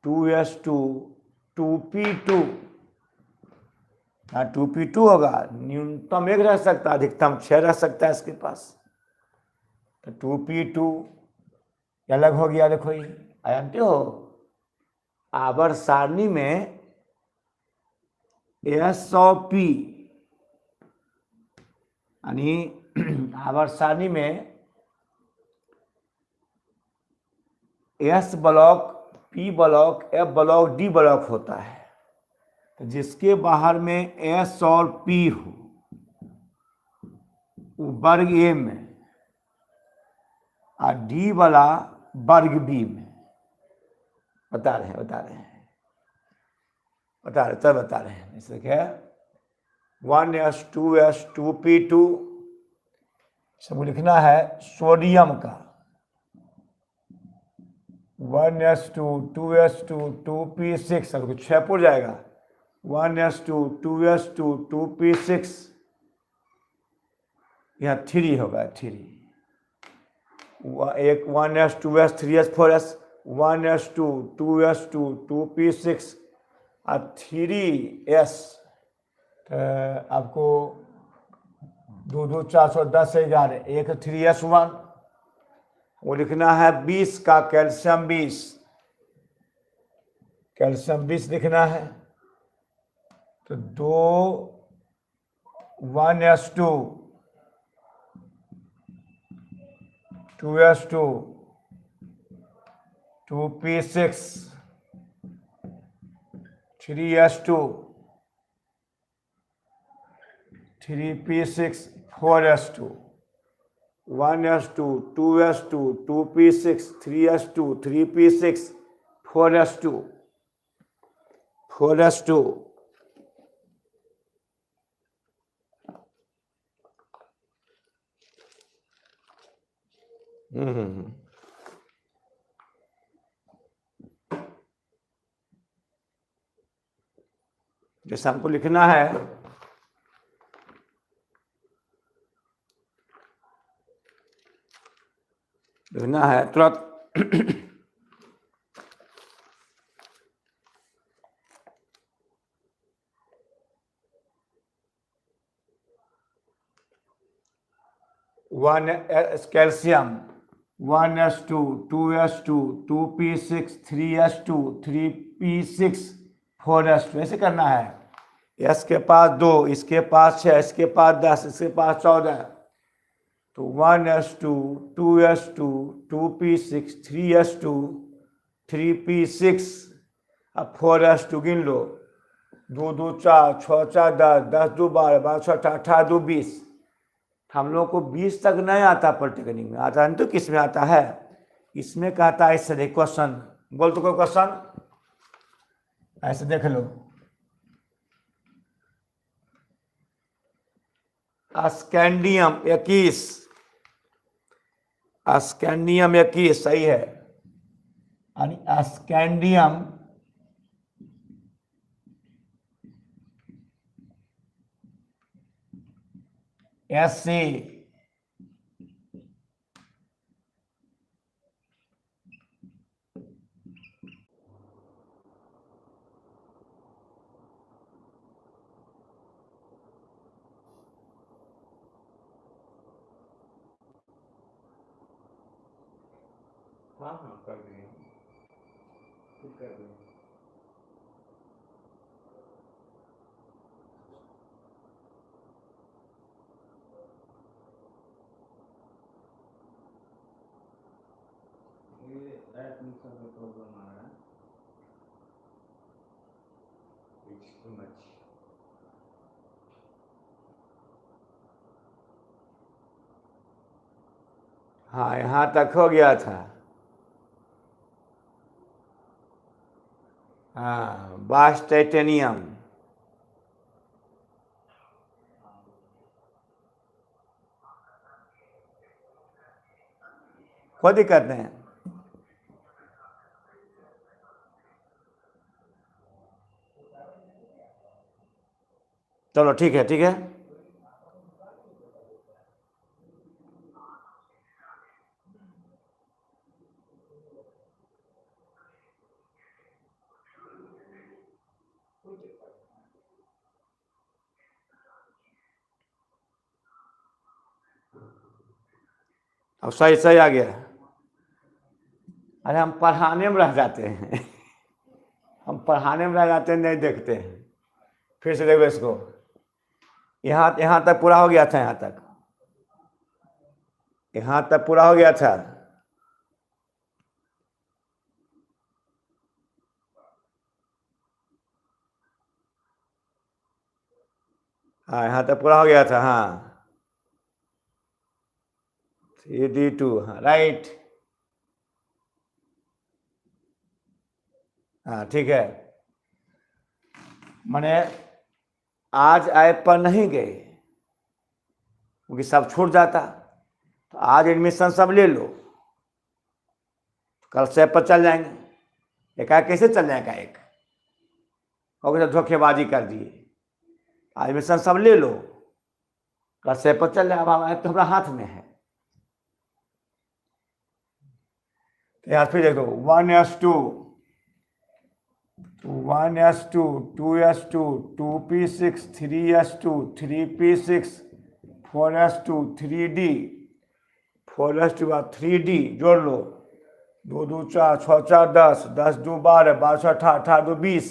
2s2 2p2। हाँ 2p2 होगा, न्यूनतम 1 रह सकता है, अधिकतम 6 रह सकता है इसके पास। तो 2p2 अलग हो गया। देखो ये जानते हो आवर्त सारणी में S/P यानी आवर्त सारणी में S block P block F block D block होता है। तो जिसके बाहर में S और P हो वो वर्ग A में और D वाला वर्ग B में। बता रहे हैं जैसे क्या 1s 2s 2p2 सब लिखना है सोडियम का 1s2 2s2 2p6 सब कुछ 6 पुर जाएगा 1s2 2s2 2p6 यहाँ 3 होगा 3 एक 1s 2s 3s 4s 1s2 2s2 2p6 और 3s। आपको 2 2 410 से 11 एक 3s1 वो लिखना है 20 का कैल्शियम 20 लिखना है। तो 2 1s2 2s2 2p6 3s2 3p6 4s2 1s2 2s2 2p6 3s2 3p6 4s2 4s2 जैसे हमको लिखना है तुरंत 1 calcium 1s2 2s2 2p6 3s2 3p6 4s2 ऐसे करना है। s के पास 2, इसके पास 6, इसके पास 10, इसके पास 14, तो 1s2 2s2 2p6 3s2 3p6 अब 4s2 गिन लो, 2 2 4 6 4 10 10 2 12 12 6 18 2 20। हम लोग को 20 तक नहीं आता पॉलिटेक्निक में, आता नहीं तो किस में आता है? इसमें कहता है इससे देखो क्वेश्चन, बोल तो कोई क्वेश्चन ऐसे देख लो। स्कैंडियम 21, स्कैंडियम 21 सही है, यानी स्कैंडियम SC हाँ कर देंगे, कर देंगे। प्रॉब्लम आ रहा है, इट्स टू मच। हाँ यहाँ तक हो गया था। हाँ बास्ट टाइटेनियम, कोई दिक्कत नहीं। चलो ठीक है, ठीक है। अब सही सही आ गया। अरे हम पढ़ाने में रह जाते हैं हम पढ़ाने में रह जाते हैं, नहीं देखते हैं। फिर से देखो इसको, यहाँ तक पूरा हो गया था, यहाँ तक पूरा हो गया था। हाँ यहाँ तक पूरा हो गया था। हाँ 3d2, हाँ राइट, हाँ ठीक है। मैंने आज ऐप पर नहीं गए क्योंकि सब छूट जाता, तो आज एडमिशन सब ले लो, कल से ऐप पर चल जाएंगे। एकाएक कैसे चल जाएगा? एक और धोखेबाजी कर दिए। आज एडमिशन सब ले लो, कल से ऐप पर चल जाएगा। ऐप तो हमारा हाथ में है। यहाँ फिर देखो 1s2 1s2 2s2 2p6 3s2 3p6 4s2 3d 4s2 बाद 3d जोड़ लो, 2 2 4 6 4 10 10 2 12 12 18 18 2 20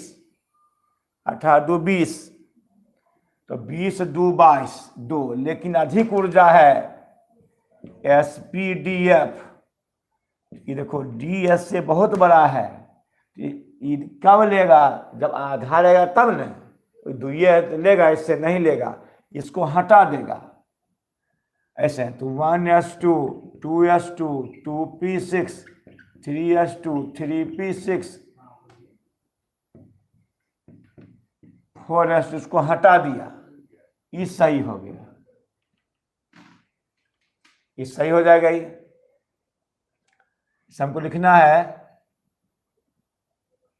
18 2 20, तो 20 2 22 2, लेकिन अधिक ऊर्जा है SPDF, ये देखो DS से बहुत बड़ा है, ये कब लेगा, जब आधा लेगा तब न, दुइये लेगा, इससे नहीं लेगा, इसको हटा देगा ऐसे। तो 1s2 2s2 2p6 3s2 3p6 4s2, इसको हटा दिया, ये सही हो गया, ये सही हो जाएगा। ये हमको लिखना है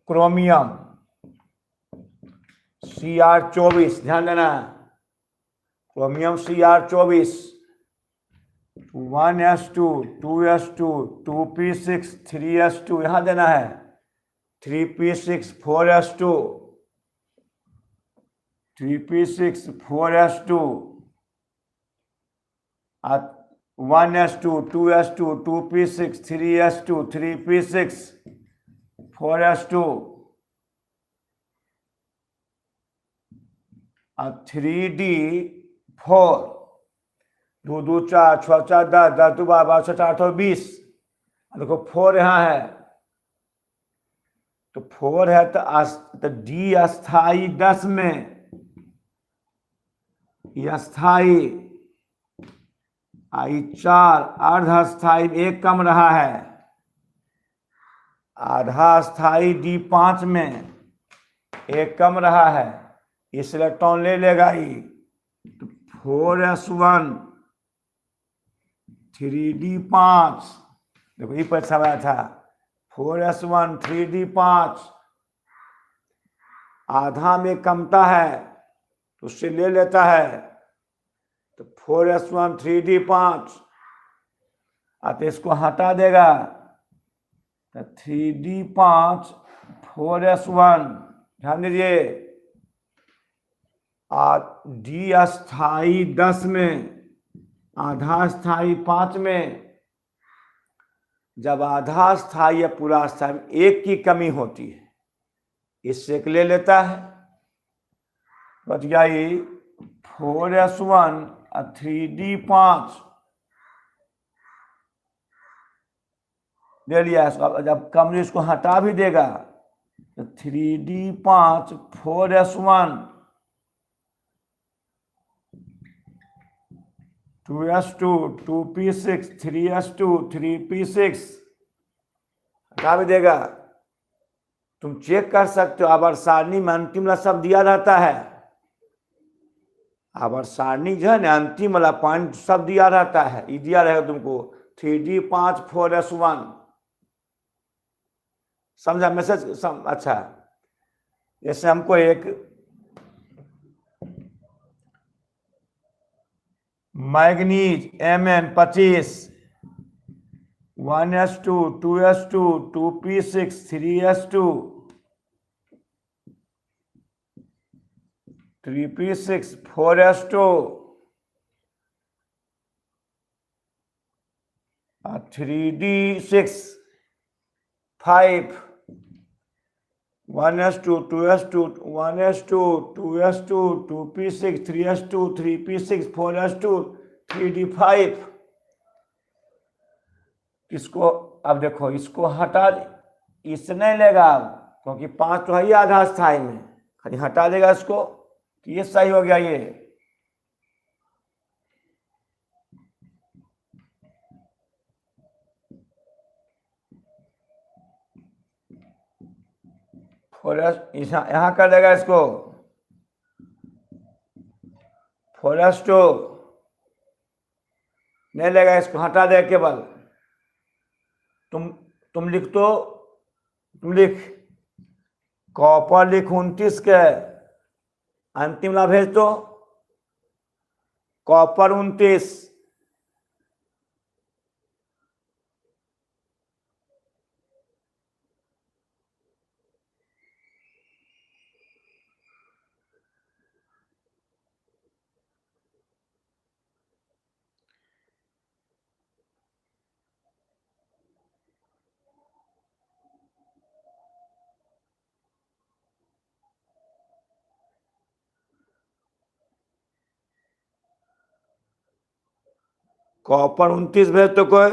क्रोमियम Cr24, ध्यान देना, chromium Cr24 1s2 2s2 2p6 3s2, यहां देना है 3p6 4s2 3p6 4s2 1s2 2s2 2p6 3s2 3p6 4s2 3d4 2 2 4 6 4 10 10 2 12 12 6 8 20, देखो 4 यहाँ है, तो 4 है तो डी अस्थाई 10 में, अस्थाई आई 4, अर्ध अस्थाई 1 कम रहा है, आधा अस्थाई D5 में 1 कम रहा है, इस इलेक्ट्रॉन ले लेगा ये, तो 4s1 3d5, देखो ये परीक्षा में आया था, 4s1 3d5, आधा में कमता है तो उससे ले लेता है, तो 4s1 3d5, तो इसको हटा देगा, तो 3d5 4s1, ध्यान दीजिए, डी अस्थाई 10 में, आधा स्थाई 5 में, जब आधा स्थाई या पूरा स्थाई में 1 की कमी होती है, इससे एक ले लेता है, बच गया 4s1 3d5 ले लिया इसको। जब कम इसको हटा भी देगा तो 3d5 4s1 2s2 2p6 3s2 3p6 हटा भी देगा। तुम चेक कर सकते हो, आवर्त सारणी में अंतिम वाला सब दिया रहता है, आवर्त सारणी जो है ना, अंतिम वाला पॉइंट सब दिया रहता है, ये दिया रहेगा तुमको 3d5 4s1, समझा मैसेज? अच्छा, जैसे हमको एक manganese Mn25 1s2 2s2 2p6 3s2 3p6 4s2 3d6 5 1s2 2s2 1s2 2s2 2p6 3s2 3p6 4s2 3d5, इसको अब देखो, इसको हटा, इससे नहीं लेगा अब, क्योंकि 5 तो है ही आधा स्थाई में, खाली हटा देगा इसको, तो ये सही हो गया। ये यहाँ कर देगा इसको 4s2, नहीं लेगा, इसको हटा देगा केवल। तुम लिख दो, तुम लिख कॉपर लिख 29 के अंतिम ला भेज दो, कॉपर 29, कॉपर 29 भेज तो कोई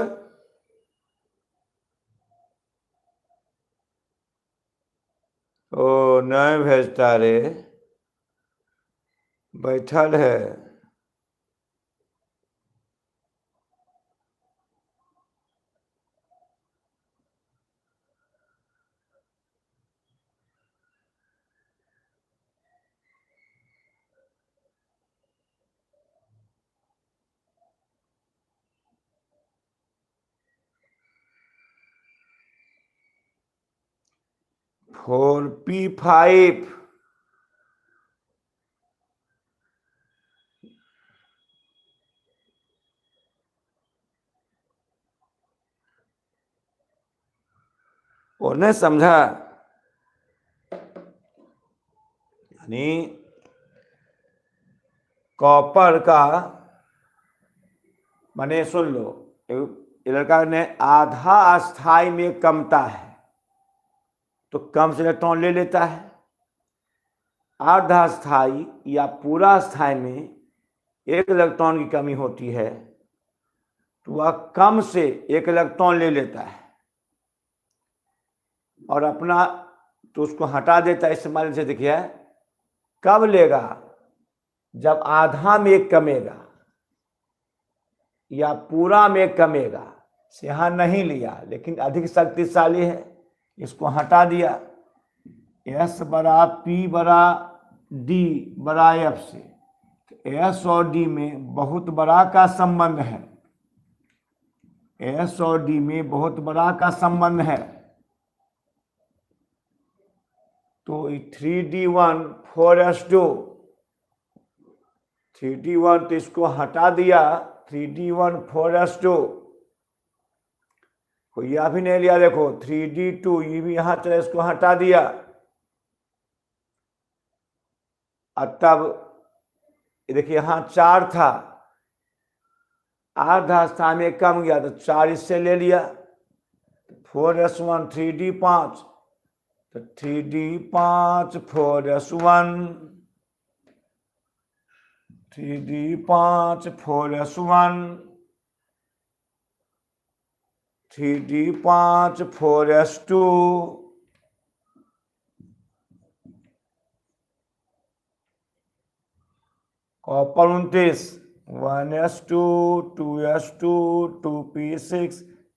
ओ नहीं भेजता रे, बैठल है। फोर P5 वो नहीं समझा, यानी कॉपर का माने सुन लो, ये लड़का ने आधा अस्थाई में कमता है तो कम से इलेक्ट्रॉन ले लेता है, आधा स्थाई या पूरा स्थाई में एक इलेक्ट्रॉन की कमी होती है तो वह कम से एक इलेक्ट्रॉन ले लेता है और अपना तो उसको हटा देता है। इस माध्यम से देखिए कब लेगा, जब आधा में कमेगा या पूरा में कमेगा। यहाँ नहीं लिया लेकिन अधिक शक्तिशाली है, इसको हटा दिया। S बड़ा P बड़ा D बड़ा F से, S और D में बहुत बड़ा का संबंध है, S और D में बहुत बड़ा का संबंध है। तो 3D1 4s2, 3D1 तो इसको हटा दिया, 3D1 4s2 को यह भी नहीं लिया, देखो 3D2 ये भी यहां चले, इसको हटा दिया। और तब देखिए यहां 4 था, आधा स्थान में कम गया तो 4 इससे ले लिया, 4s1 3D5 तो 3D5 4s1 3D5 4s1 3D5 4s2 copper 29 1s2 2s2 2p6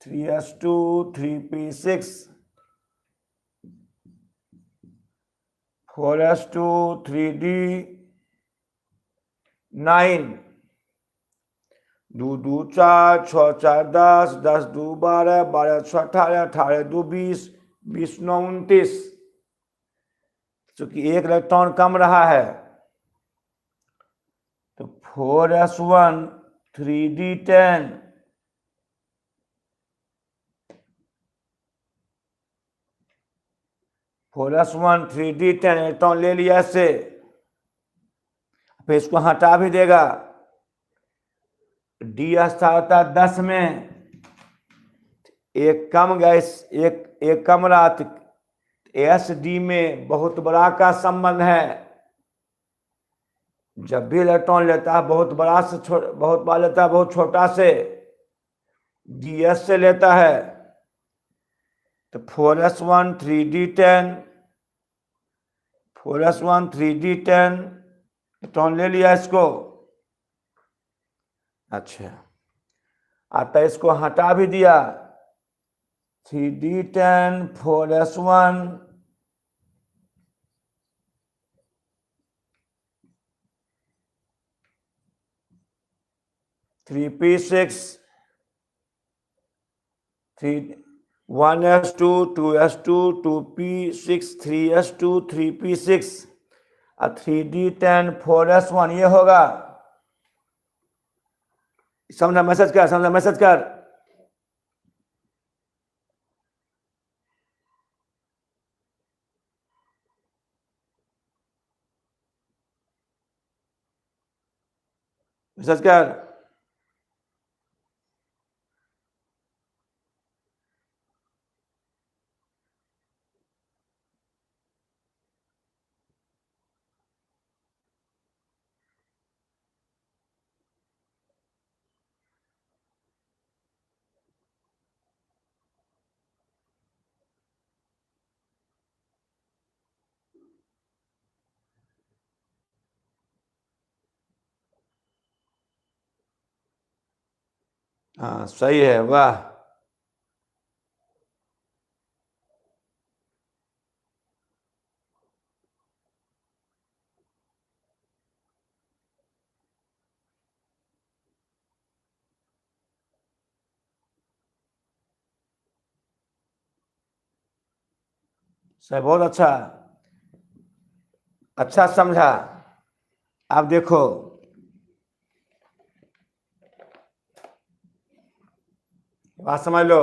3s2 3p6 4s2 3D9 2 2 4 6 4 10 10 2 12 12 6 18 18 2 20 20 9 29, चूंकि एक इलेक्ट्रॉन कम रहा है तो 4s1 3D10 4s1 3D10 electron ले लिया इससे, फिर इसको हटा भी देगा। D स्थान होता है 10 में, एक कम गैस एक कम रहा तो SD में बहुत बड़ा का संबंध है। जब भी इलेक्ट्रॉन लेता है बहुत बड़ा से बहुत बड़ा लेता है, बहुत छोटा से DS से लेता है। तो 4s1 3D10 4s1 3D10 electron ले लिया इसको। अच्छा आता इसको हटा भी दिया, 3D10 4s1 3p6 1s2 2s2 2p6 3s2 3p6 और 3D10 4s1 ये होगा। समझा मैसेज कर, समझा मैसेज कर। मैसेज कर। हाँ सही है, वाह। सही, बहुत अच्छा, अच्छा समझा। आप देखो, बात समझ लो।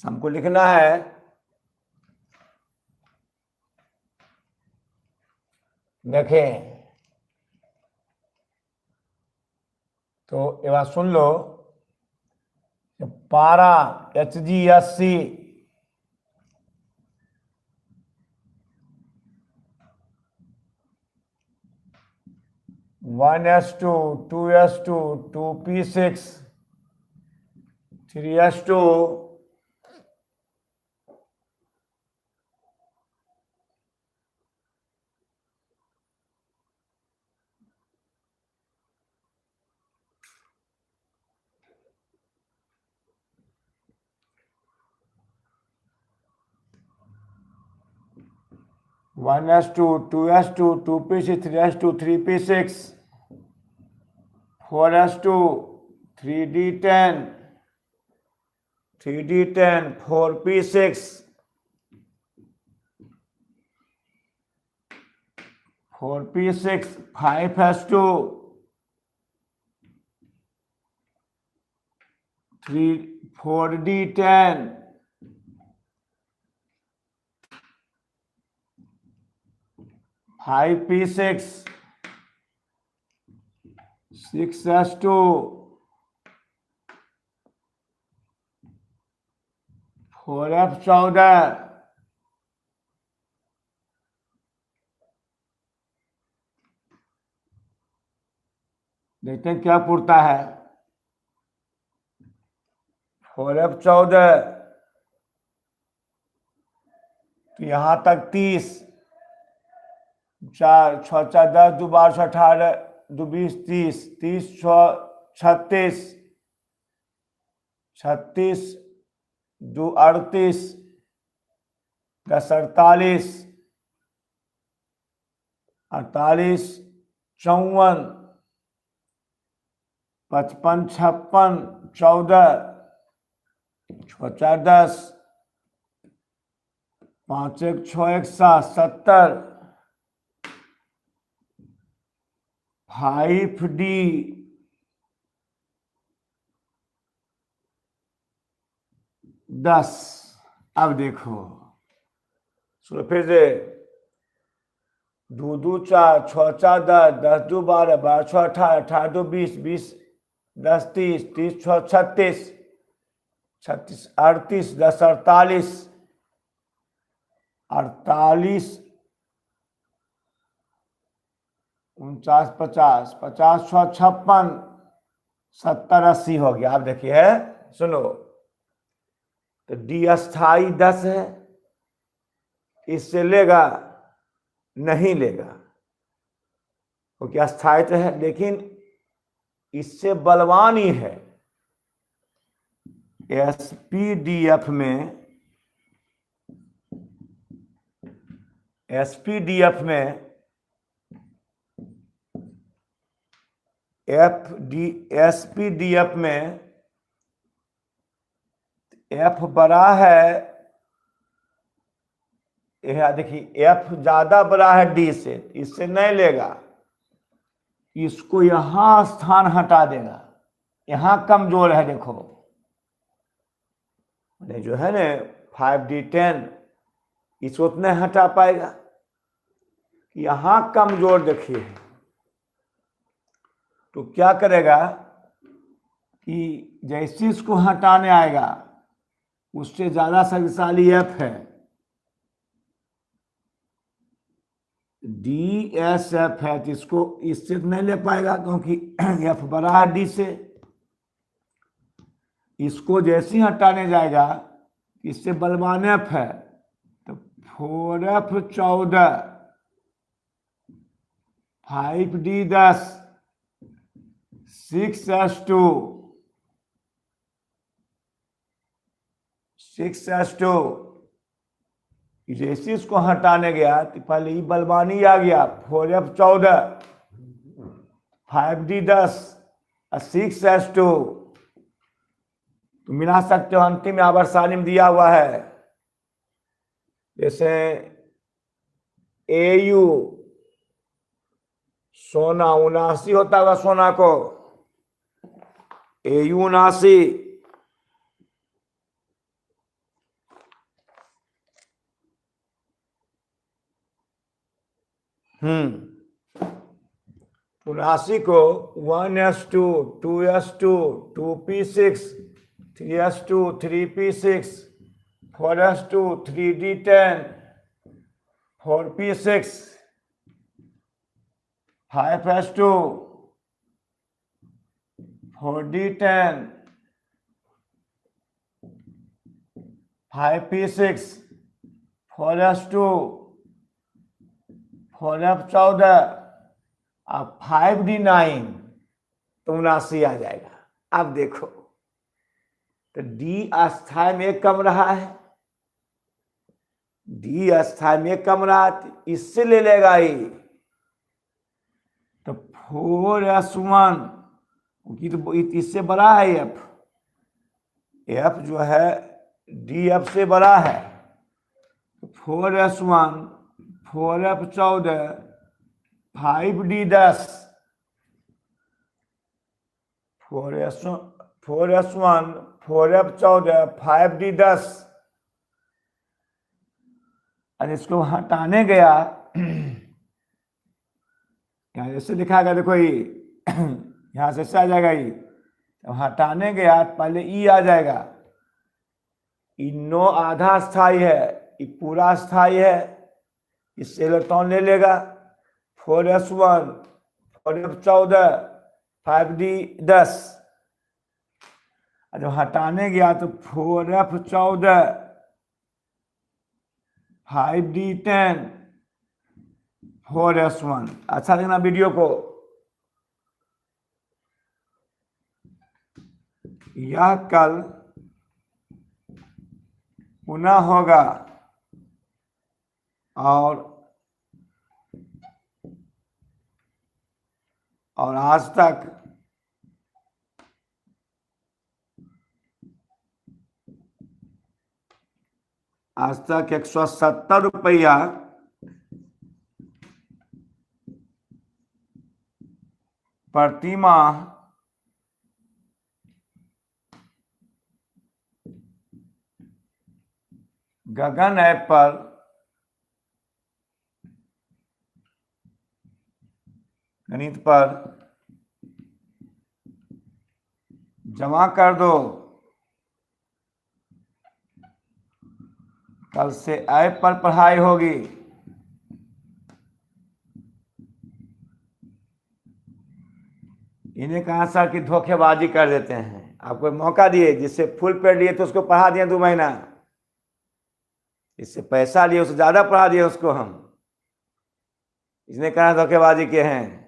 हमको लिखना है, देखें तो ये बात सुन लो, पारा HgSC 1s2 2s2 2p6 3s2 1s2 2s2 2p6 3s2 3p6 4s2 3d10 3d10 4p6 4p6 5s2 4d10 5p6 6s2 4f14 देखते हैं क्या पूछता है। 4f14 तो यहां तक 30, 4 6 4 10 2 12 18 2 20 30 30 6 36 36 2 38 10 48 48 54 55 56 14 6 4 10 5 1 6 1 7 70 5d 10। अब देखो, सुनो फिर से, 2 2 4 6 4 10 10 2 12 12 6 18 18 2 20 20 10 30 30 6 36 36 38 10 48 48 49 50 50 6 56 70 80 हो गया। अब देखिए है, सुनो, तो डी अस्थाई 10 है, इससे लेगा नहीं लेगा, क्योंकि अस्थायित्व है, लेकिन इससे बलवान ही है। एसपीडीएफ में एसपीडीएफ में एसपीडीएफ में एफ बड़ा है, यह देखिए एफ ज्यादा बड़ा है डी से, इससे नहीं लेगा, इसको यहां स्थान हटा देगा, यहां कमजोर है, देखो जो है ना 5d10 इसको उतना हटा पाएगा, यहां कमजोर देखिए। तो क्या करेगा कि जैसे इसको हटाने आएगा, उससे ज्यादा शक्तिशाली एफ है, DSF है तो इसको इससे तो नहीं ले पाएगा क्योंकि F बड़ा है D से। इसको जैसे ही हटाने जाएगा इससे बलवान F है तो 4F14 5D10 6S2 जैसे इसको हटाने गया तो पहले ये बलवानी आ गया 4F14 5D10 और 6S2 तो मिला सकते हो। अंतिम आवर्त सारणी में दिया हुआ है जैसे AU सोना 79 होता होगा सोना को AU 79 79 को 1S2 2S2 2P6 3S2 3P6 4S2 3D10 4P6 5S2 4D10 5P6 4S2 4F14 अब 5D9 तो 79 आ जाएगा। अब देखो तो D अस्थाई में कम रहा है, D अस्थाई में कम रहा तो इससे ले लेगा ये तो 4S1 तो इससे बड़ा है F जो है DF से बड़ा है 4S1 4F14 5D10 4S1 4F14 5D10 और इसको हटाने गया यहाँ जैसे लिखा गया देखो ये यहाँ से आ जाएगा ये तो हटाने गया पहले ई आ जाएगा। ई 9 आधा स्थाई है, ये पूरा स्थाई है, इससे इलेक्ट्रॉन ले लेगा 4S1 4F14 5D10 और जब हटाने गया तो 4F14 5D10 4S1। अच्छा देखना वीडियो को। यह कल पुनः होगा और आज तक ₹170 प्रति माह गगन ऐप पर गणित पर जमा कर दो। कल से ऐप पर पढ़ाई होगी। इन्हें कहा सर कि धोखेबाजी कर देते हैं। आपको मौका दिए, जिससे फुल पेड लिए तो उसको पढ़ा दिए 2 महीना, इससे पैसा लिए उससे ज़्यादा पढ़ा दिए उसको हम। इसने कहा धोखेबाजी के हैं।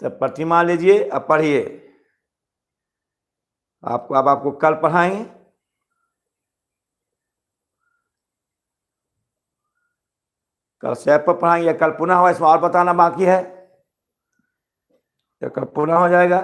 तो प्रतिमा लीजिए अब पढ़िए। आपको कल पढ़ाएंगे। कल से ऐप पर पढ़ाएंगे, कल पुनः हो, इसमें और बताना बाकी है, तो कल पुनः हो जाएगा।